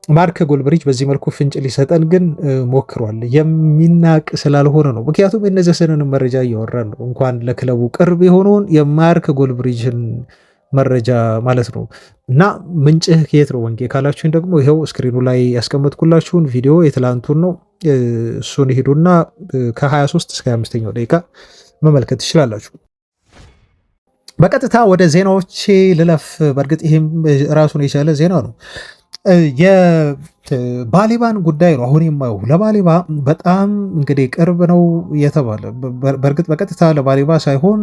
ማርክ ጎልበሪች በዚህ መልኩ ፍንጭ ሊሰጠን ግን ሞክሯል። የሚናቅ ስላልሆነ ነው። ምክንያቱም የነዚህ ስንን መረጃ እያወራን ነው። እንኳን ለክለቡ ቅርብ የሆነውን የማርክ ጎልበሪችን መረጃ ማለት ነው። እና ምንጭህ ከየት ነው ወንጌ ካላችሁን ደግሞ ይኸው ስክሪኑ ላይ ያስቀመጥኩላችሁን ቪዲዮ የትላንቱን ነው። እሱን ሂዱና ከ23 እስከ 25ኛው ደቂቃ መመልከት ትችላላችሁ። በቀጥታ ወደ ዜናዎች ልለፍ። በእርግጥ ይህም ራሱን የቻለ ዜና ነው። የባሌባን ጉዳይ ነው አሁን የማየው። ለባሌባ በጣም እንግዲህ ቅርብ ነው የተባለ በእርግጥ በቀጥታ ለባሌባ ሳይሆን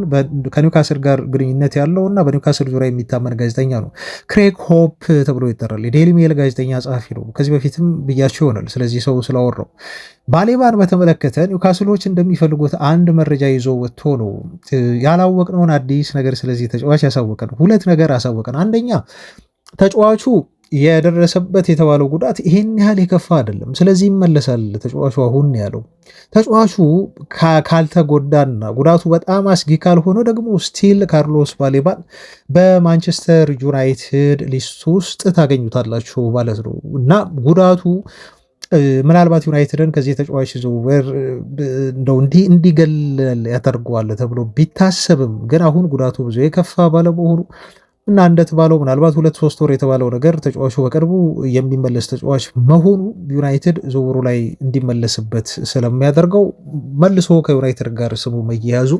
ከኒውካስል ጋር ግንኙነት ያለው እና በኒውካስል ዙሪያ የሚታመን ጋዜጠኛ ነው። ክሬግ ሆፕ ተብሎ ይጠራል። የዴይሊ ሜል ጋዜጠኛ ጸሐፊ ነው። ከዚህ በፊትም ብያቸው ይሆናል ስለዚህ ሰው ስላወራው። ባሌባን በተመለከተ ኒውካስሎች እንደሚፈልጉት አንድ መረጃ ይዞ ወጥቶ ነው ያላወቅነውን አዲስ ነገር ስለዚህ ተጫዋች ያሳወቀን። ሁለት ነገር አሳወቀን። አንደኛ ተጫዋቹ የደረሰበት የተባለው ጉዳት ይሄን ያህል የከፋ አይደለም፣ ስለዚህ ይመለሳል ተጫዋቹ አሁን ያለው። ተጫዋቹ ካልተጎዳና ጉዳቱ በጣም አስጊ ካልሆነ ደግሞ ስቲል ካርሎስ ባሌባን በማንቸስተር ዩናይትድ ሊስት ውስጥ ታገኙታላችሁ ማለት ነው። እና ጉዳቱ ምናልባት ዩናይትድን ከዚህ ተጫዋች ዝውውር እንደው እንዲገለል ያደርገዋል ተብሎ ቢታሰብም ግን አሁን ጉዳቱ ብዙ የከፋ ባለመሆኑ እና እንደተባለው ምናልባት 2-3 ወር የተባለው ነገር ተጫዋቹ በቅርቡ የሚመለስ ተጫዋች መሆኑ ዩናይትድ ዝውውሩ ላይ እንዲመለስበት ስለሚያደርገው መልሶ ከዩናይትድ ጋር ስሙ መያያዙ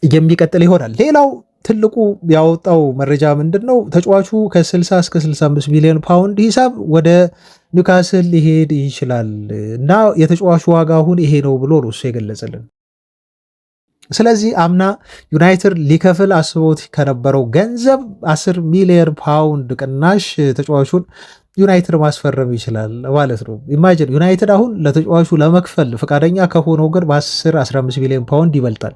የሚቀጥል ይሆናል። ሌላው ትልቁ ያወጣው መረጃ ምንድን ነው? ተጫዋቹ ከ60 እስከ 65 ሚሊዮን ፓውንድ ሂሳብ ወደ ኒውካስል ሊሄድ ይችላል እና የተጫዋቹ ዋጋ አሁን ይሄ ነው ብሎ ነው እሱ የገለጸልን። ስለዚህ አምና ዩናይትድ ሊከፍል አስቦት ከነበረው ገንዘብ 10 ሚሊዮን ፓውንድ ቅናሽ ተጫዋቹን ዩናይትድ ማስፈረም ይችላል ማለት ነው። ኢማጂን ዩናይትድ አሁን ለተጫዋቹ ለመክፈል ፈቃደኛ ከሆነው ግን በ10-15 ሚሊዮን ፓውንድ ይበልጣል።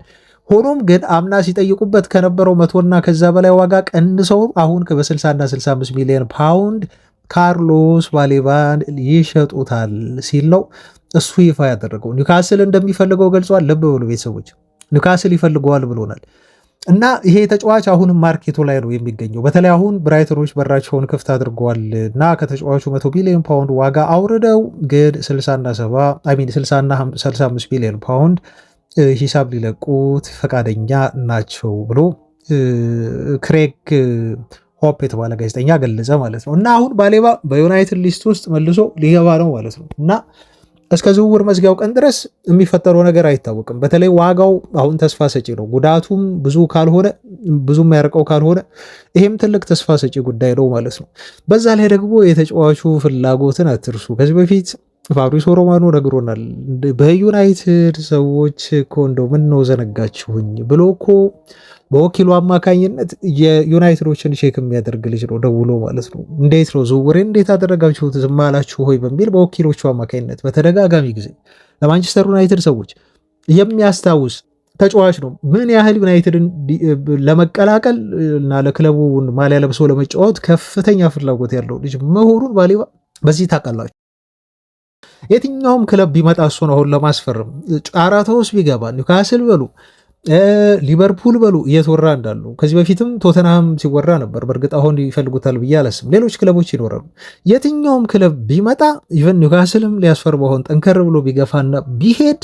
ሆኖም ግን አምና ሲጠይቁበት ከነበረው 100 እና ከዛ በላይ ዋጋ ቀንሰው አሁን በ60 እና 65 ሚሊዮን ፓውንድ ካርሎስ ባሌባን ይሸጡታል ሲል ነው እሱ ይፋ ያደረገው። ኒውካስል እንደሚፈልገው ገልጿል። ልብ በሉ ቤተሰቦች፣ ኒውካስል ይፈልገዋል ብሎናል። እና ይሄ ተጫዋች አሁንም ማርኬቱ ላይ ነው የሚገኘው። በተለይ አሁን ብራይተኖች በራቸውን ክፍት አድርገዋል እና ከተጫዋቹ 100 ሚሊዮን ፓውንድ ዋጋ አውርደው ግን 60 እና 65 ሚሊዮን ፓውንድ ሂሳብ ሊለቁት ፈቃደኛ ናቸው ብሎ ክሬግ ሆፕ የተባለ ጋዜጠኛ ገለጸ ማለት ነው። እና አሁን ባሌባ በዩናይትድ ሊስት ውስጥ መልሶ ሊገባ ነው ማለት ነው። እና እስከ ዝውውር መዝጊያው ቀን ድረስ የሚፈጠረው ነገር አይታወቅም። በተለይ ዋጋው አሁን ተስፋ ሰጪ ነው። ጉዳቱም ብዙ ካልሆነ ብዙም ያርቀው ካልሆነ ይሄም ትልቅ ተስፋ ሰጪ ጉዳይ ነው ማለት ነው። በዛ ላይ ደግሞ የተጫዋቹ ፍላጎትን አትርሱ። ከዚህ በፊት ፋብሪሶ ሮማኖ ነግሮናል። በዩናይትድ ሰዎች እኮ እንደው ምን ነው ዘነጋችሁኝ ብሎ እኮ በወኪሉ አማካኝነት የዩናይትዶችን ቼክ የሚያደርግ ልጅ ነው ደውሎ ማለት ነው። እንዴት ነው ዝውውሬ እንዴት አደረጋችሁት ዝም አላችሁ ሆይ በሚል በወኪሎቹ አማካኝነት በተደጋጋሚ ጊዜ ለማንቸስተር ዩናይትድ ሰዎች የሚያስታውስ ተጫዋች ነው። ምን ያህል ዩናይትድን ለመቀላቀል እና ለክለቡን ማሊያ ለብሶ ለመጫወት ከፍተኛ ፍላጎት ያለው ልጅ መሆኑን ባሌባ በዚህ ታውቃላችሁ። የትኛውም ክለብ ቢመጣ እሱን አሁን ለማስፈረም ጨዋታ ውስጥ ቢገባ ኒውካስል በሉ ሊቨርፑል በሉ እየተወራ እንዳሉ ከዚህ በፊትም ቶተንሃም ሲወራ ነበር። በእርግጥ አሁን ይፈልጉታል ብዬ አላስብም። ሌሎች ክለቦች ይኖራሉ። የትኛውም ክለብ ቢመጣ ኢቨን ኒውካስልም ሊያስፈርመው አሁን ጠንከር ብሎ ቢገፋና ቢሄድ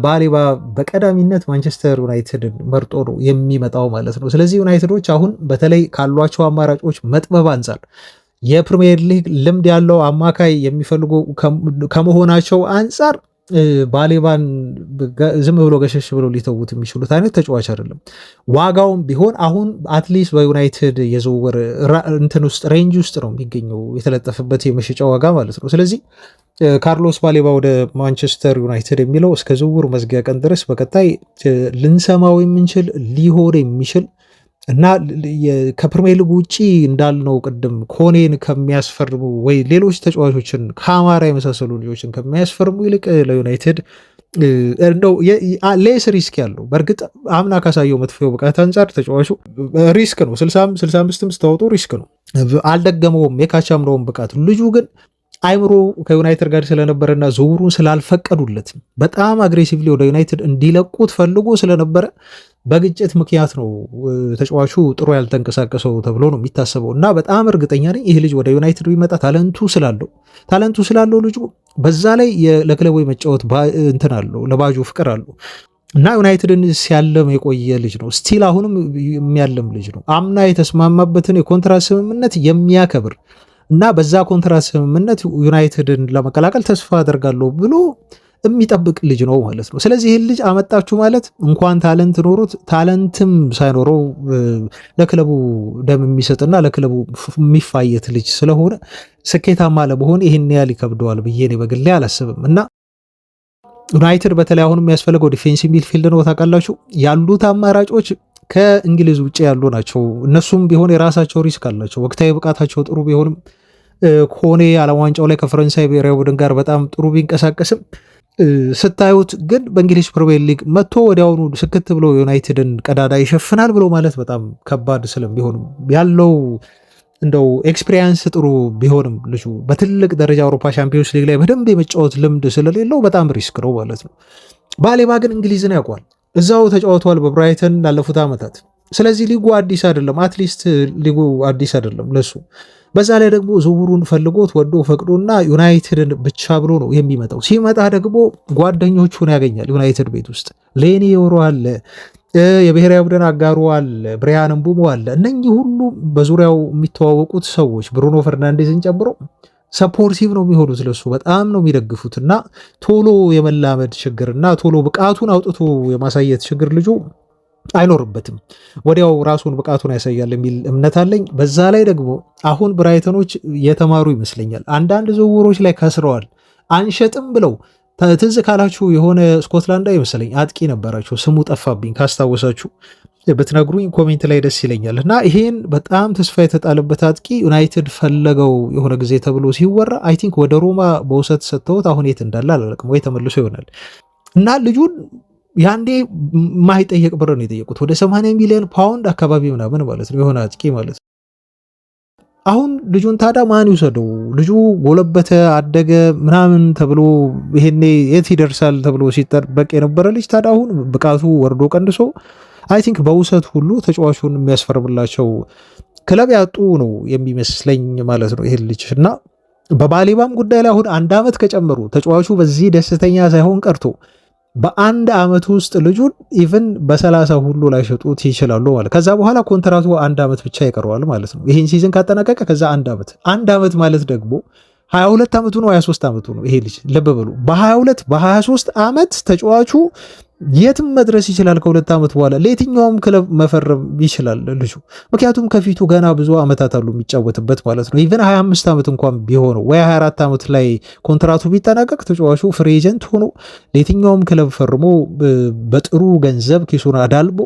ባሌባ በቀዳሚነት ማንቸስተር ዩናይትድን መርጦ ነው የሚመጣው ማለት ነው። ስለዚህ ዩናይትዶች አሁን በተለይ ካሏቸው አማራጮች መጥበብ አንጻር የፕሪሚየር ሊግ ልምድ ያለው አማካይ የሚፈልጉ ከመሆናቸው አንጻር ባሌባን ዝም ብሎ ገሸሽ ብሎ ሊተዉት የሚችሉት አይነት ተጫዋች አይደለም። ዋጋውም ቢሆን አሁን አትሊስት በዩናይትድ የዝውውር እንትን ውስጥ ሬንጅ ውስጥ ነው የሚገኘው የተለጠፈበት የመሸጫ ዋጋ ማለት ነው። ስለዚህ ካርሎስ ባሌባ ወደ ማንቸስተር ዩናይትድ የሚለው እስከ ዝውውር መዝጊያ ቀን ድረስ በቀጣይ ልንሰማው የምንችል ሊሆን የሚችል እና ከፕሪሚየር ሊግ ውጭ እንዳልነው ቅድም ኮኔን ከሚያስፈርሙ ወይ ሌሎች ተጫዋቾችን ከአማራ የመሳሰሉ ልጆችን ከሚያስፈርሙ ይልቅ ለዩናይትድ እንደው ሌስ ሪስክ ያለው በእርግጥ አምና ካሳየው መጥፎ ብቃት አንጻር ተጫዋቹ ሪስክ ነው። 65ም ስታወጡ ሪስክ ነው። አልደገመውም የካቻምናውን ብቃት ልጁ ግን አይምሮ ከዩናይትድ ጋር ስለነበረና ዝውውሩን ስላልፈቀዱለት በጣም አግሬሲቭሊ ወደ ዩናይትድ እንዲለቁት ፈልጎ ስለነበረ በግጭት ምክንያት ነው ተጫዋቹ ጥሩ ያልተንቀሳቀሰው ተብሎ ነው የሚታሰበው። እና በጣም እርግጠኛ ነኝ ይህ ልጅ ወደ ዩናይትድ ቢመጣ ታለንቱ ስላለው ልጁ በዛ ላይ ለክለቡ የመጫወት እንትን አለው፣ ለባጁ ፍቅር አለው እና ዩናይትድን ሲያለም የቆየ ልጅ ነው። ስቲል አሁንም የሚያለም ልጅ ነው። አምና የተስማማበትን የኮንትራት ስምምነት የሚያከብር እና በዛ ኮንትራት ስምምነት ዩናይትድን ለመቀላቀል ተስፋ አደርጋለሁ ብሎ የሚጠብቅ ልጅ ነው ማለት ነው። ስለዚህ ይህን ልጅ አመጣችሁ ማለት እንኳን ታለንት ኖሮት ታለንትም ሳይኖረው ለክለቡ ደም የሚሰጥና ለክለቡ የሚፋየት ልጅ ስለሆነ ስኬታማ ለመሆን ይህን ያህል ይከብደዋል ብዬ እኔ በግሌ አላስብም። እና ዩናይትድ በተለይ አሁን የሚያስፈልገው ዲፌንሲቭ ሚድፊልድ ነው። ታውቃላችሁ ያሉት አማራጮች ከእንግሊዝ ውጭ ያሉ ናቸው። እነሱም ቢሆን የራሳቸው ሪስክ አላቸው። ወቅታዊ ብቃታቸው ጥሩ ቢሆንም ኮኔ ዓለም ዋንጫው ላይ ከፈረንሳይ ብሔራዊ ቡድን ጋር በጣም ጥሩ ቢንቀሳቀስም ስታዩት ግን በእንግሊዝ ፕሪሚየር ሊግ መጥቶ ወዲያውኑ ስክት ብሎ ዩናይትድን ቀዳዳ ይሸፍናል ብሎ ማለት በጣም ከባድ ስለሚሆን ያለው እንደው ኤክስፒሪየንስ ጥሩ ቢሆንም ልጁ በትልቅ ደረጃ አውሮፓ ሻምፒዮንስ ሊግ ላይ በደንብ የመጫወት ልምድ ስለሌለው በጣም ሪስክ ነው ማለት ነው። ባሌባ ግን እንግሊዝን ያውቋል። እዛው ተጫውተዋል በብራይተን ላለፉት ዓመታት። ስለዚህ ሊጉ አዲስ አይደለም፣ አትሊስት ሊጉ አዲስ አይደለም ለሱ። በዛ ላይ ደግሞ ዝውውሩን ፈልጎት ወዶ ፈቅዶና ዩናይትድን ብቻ ብሎ ነው የሚመጣው። ሲመጣ ደግሞ ጓደኞቹን ያገኛል ዩናይትድ ቤት ውስጥ ሌኒ ዮሮ አለ፣ የብሔራዊ ቡድን አጋሩ አለ፣ ብሪያን ምቡሞ አለ። እነኚህ ሁሉ በዙሪያው የሚተዋወቁት ሰዎች ብሩኖ ፈርናንዴዝን ጨምሮ ሰፖርቲቭ ነው የሚሆኑት ለሱ በጣም ነው የሚደግፉት። እና ቶሎ የመላመድ ችግርና ቶሎ ብቃቱን አውጥቶ የማሳየት ችግር ልጁ አይኖርበትም። ወዲያው ራሱን ብቃቱን ያሳያል የሚል እምነት አለኝ። በዛ ላይ ደግሞ አሁን ብራይተኖች የተማሩ ይመስለኛል። አንዳንድ ዝውውሮች ላይ ከስረዋል። አንሸጥም ብለው ትዝ ካላችሁ የሆነ ስኮትላንድ ይመስለኝ አጥቂ ነበራቸው፣ ስሙ ጠፋብኝ። ካስታወሳችሁ ብትነግሩኝ ኮሜንት ላይ ደስ ይለኛል። እና ይሄን በጣም ተስፋ የተጣለበት አጥቂ ዩናይትድ ፈለገው የሆነ ጊዜ ተብሎ ሲወራ አይ ቲንክ ወደ ሮማ በውሰት ሰጥተውት አሁን የት እንዳለ አላውቅም፣ ወይ ተመልሶ ይሆናል። እና ልጁን ያንዴ ማይጠየቅ ብር ነው የጠየቁት፣ ወደ 80 ሚሊዮን ፓውንድ አካባቢ ምናምን ማለት ነው፣ የሆነ አጥቂ ማለት ነው። አሁን ልጁን ታዲያ ማን ይውሰደው? ልጁ ጎለበተ አደገ ምናምን ተብሎ ይሄኔ የት ይደርሳል ተብሎ ሲጠበቅ የነበረ ልጅ ታዲያ አሁን ብቃቱ ወርዶ ቀንሶ አይ ቲንክ በውሰት ሁሉ ተጫዋቹን የሚያስፈርምላቸው ክለብ ያጡ ነው የሚመስለኝ ማለት ነው ይሄ ልጅ። እና በባሌባም ጉዳይ ላይ አሁን 1 ዓመት ከጨመሩ ተጫዋቹ በዚህ ደስተኛ ሳይሆን ቀርቶ በ1 ዓመት ውስጥ ልጁን ኢቭን በ30 ሁሉ ላይ ሸጡት ይችላሉ ማለት። ከዛ በኋላ ኮንትራቱ 1 ዓመት ብቻ ይቀረዋል ማለት ነው። ይህን ሲዝን ካጠናቀቀ ከዛ 1 ዓመት ማለት ደግሞ 22 ዓመቱ ነው 23 ዓመቱ ነው ይሄ ልጅ ልብ በሉ። በ22 በ23 ዓመት ተጫዋቹ የትም መድረስ ይችላል። ከ2 ዓመት በኋላ ለየትኛውም ክለብ መፈረም ይችላል ልጁ። ምክንያቱም ከፊቱ ገና ብዙ ዓመታት አሉ የሚጫወትበት ማለት ነው። ኢቨን 25 ዓመት እንኳን ቢሆነው ወይ 24 ዓመት ላይ ኮንትራቱ ቢጠናቀቅ ተጫዋቹ ፍሪ ኤጀንት ሆኖ ለየትኛውም ክለብ ፈርሞ በጥሩ ገንዘብ ኪሱን አዳልቦ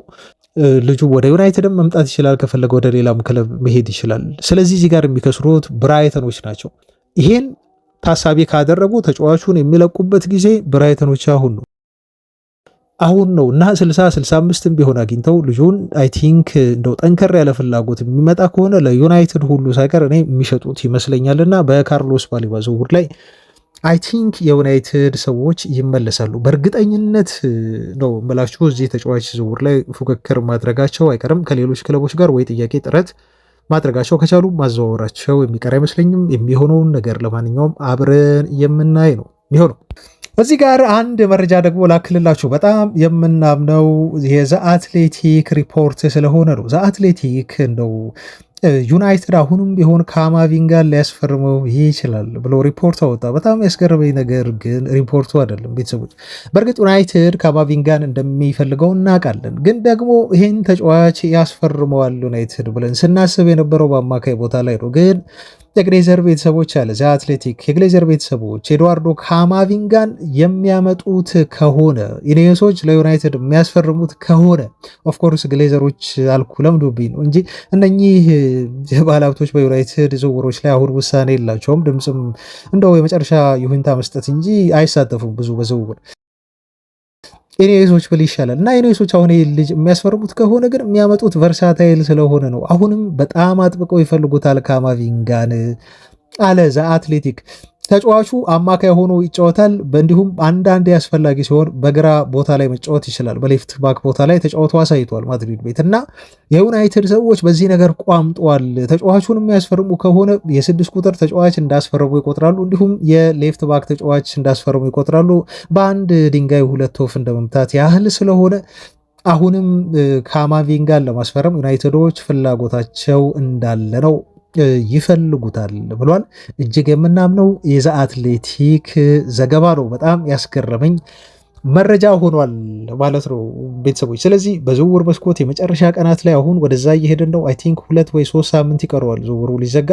ልጁ ወደ ዩናይትድም መምጣት ይችላል። ከፈለገ ወደ ሌላም ክለብ መሄድ ይችላል። ስለዚህ እዚህ ጋር የሚከስሩት ብራይተኖች ናቸው። ይሄን ታሳቢ ካደረጉ ተጫዋቹን የሚለቁበት ጊዜ ብራይተኖች አሁን ነው እና 60-65 ቢሆን አግኝተው ልጁን አይ ቲንክ እንደው ጠንከር ያለ ፍላጎት የሚመጣ ከሆነ ለዩናይትድ ሁሉ ሳይቀር እኔ የሚሸጡት ይመስለኛልና በካርሎስ ባሌባ ዝውውር ላይ አይ ቲንክ የዩናይትድ ሰዎች ይመለሳሉ በእርግጠኝነት ነው የምላችሁ። እዚህ ተጫዋች ዝውውር ላይ ፉክክር ማድረጋቸው አይቀርም ከሌሎች ክለቦች ጋር ወይ ጥያቄ ጥረት ማድረጋቸው ከቻሉ ማዘዋወራቸው የሚቀር አይመስለኝም። የሚሆነውን ነገር ለማንኛውም አብረን የምናይ ነው የሚሆነው። እዚህ ጋር አንድ መረጃ ደግሞ ላክልላችሁ። በጣም የምናምነው የዘ አትሌቲክ ሪፖርት ስለሆነ ነው። ዘ አትሌቲክ እንደው ዩናይትድ አሁንም ቢሆን ካማቪንጋን ሊያስፈርመው ይችላል ብሎ ሪፖርት አወጣ። በጣም ያስገረመኝ ነገር ግን ሪፖርቱ አይደለም ቤተሰቦች። በእርግጥ ዩናይትድ ካማቪንጋን እንደሚፈልገው እናውቃለን፣ ግን ደግሞ ይህን ተጫዋች ያስፈርመዋል ዩናይትድ ብለን ስናስብ የነበረው በአማካይ ቦታ ላይ ነው። ግን የግሌዘር ቤተሰቦች አለ ዘ አትሌቲክ የግሌዘር ቤተሰቦች ኤድዋርዶ ካማቪንጋን የሚያመጡት ከሆነ ኢኔሶች ለዩናይትድ የሚያስፈርሙት ከሆነ ኦፍኮርስ ግሌዘሮች አልኩ ለምዶብኝ ነው እንጂ እነኚህ ባለሀብቶች በዩናይትድ ዝውውሮች ላይ አሁን ውሳኔ የላቸውም። ድምፅም እንደው የመጨረሻ ይሁንታ መስጠት እንጂ አይሳተፉም ብዙ በዝውውር ኢኔሶች ብል ይሻላል። እና ኢኔሶች አሁን ልጅ የሚያስፈርሙት ከሆነ ግን የሚያመጡት ቨርሳታይል ስለሆነ ነው። አሁንም በጣም አጥብቀው ይፈልጉታል ካማቪንጋን አለ ዘ አትሌቲክ። ተጫዋቹ አማካይ ሆኖ ይጫወታል። እንዲሁም አንዳንድ አስፈላጊ ሲሆን በግራ ቦታ ላይ መጫወት ይችላል። በሌፍት ባክ ቦታ ላይ ተጫውቶ አሳይቷል ማድሪድ ቤት እና የዩናይትድ ሰዎች በዚህ ነገር ቋምጠዋል። ተጫዋቹን የሚያስፈርሙ ከሆነ የ6 ቁጥር ተጫዋች እንዳስፈረሙ ይቆጥራሉ። እንዲሁም የሌፍት ባክ ተጫዋች እንዳስፈረሙ ይቆጥራሉ። በአንድ ድንጋይ ሁለት ወፍ እንደመምታት ያህል ስለሆነ አሁንም ካማቪንጋን ለማስፈረም ዩናይትዶች ፍላጎታቸው እንዳለ ነው ይፈልጉታል ብሏል። እጅግ የምናምነው የዘ አትሌቲክ ዘገባ ነው። በጣም ያስገረመኝ መረጃ ሆኗል ማለት ነው ቤተሰቦች። ስለዚህ በዝውውር መስኮት የመጨረሻ ቀናት ላይ አሁን ወደዛ እየሄድን ነው። አይ ቲንክ 2 ወይ 3 ሳምንት ይቀረዋል ዝውውሩ ሊዘጋ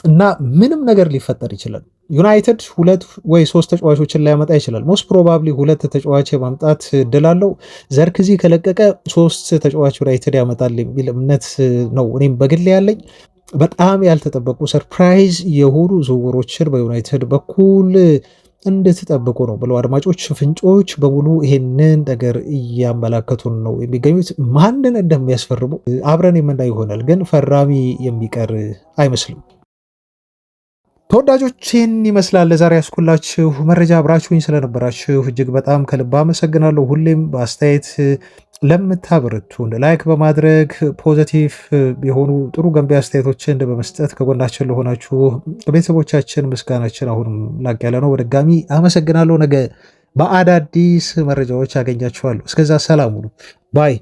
እና ምንም ነገር ሊፈጠር ይችላል። ዩናይትድ 2 ወይ 3 ተጫዋቾችን ሊያመጣ ይችላል። ሞስት ፕሮባብሊ 2 ተጫዋች የማምጣት እድል አለው። ዘርክዚ ከለቀቀ 3 ተጫዋች ዩናይትድ ያመጣል የሚል እምነት ነው እኔም በግል ያለኝ። በጣም ያልተጠበቁ ሰርፕራይዝ የሆኑ ዝውውሮችን በዩናይትድ በኩል እንድትጠብቁ ነው ብለው አድማጮች ፍንጮች በሙሉ ይሄንን ነገር እያመላከቱን ነው የሚገኙት። ማንን እንደሚያስፈርሙ አብረን የምናይ ይሆናል፣ ግን ፈራሚ የሚቀር አይመስልም። ተወዳጆች ይህን ይመስላል ለዛሬ ያስኩላችሁ መረጃ። አብራችሁኝ ስለነበራችሁ እጅግ በጣም ከልብ አመሰግናለሁ። ሁሌም በአስተያየት ለምታበረቱን ላይክ በማድረግ ፖዘቲቭ የሆኑ ጥሩ ገንቢ አስተያየቶችን በመስጠት ከጎናችን ለሆናችሁ ቤተሰቦቻችን ምስጋናችን አሁንም ላቅ ያለ ነው። በድጋሚ አመሰግናለሁ። ነገ በአዳዲስ መረጃዎች አገኛችኋለሁ። እስከዛ ሰላም ሁኑ ባይ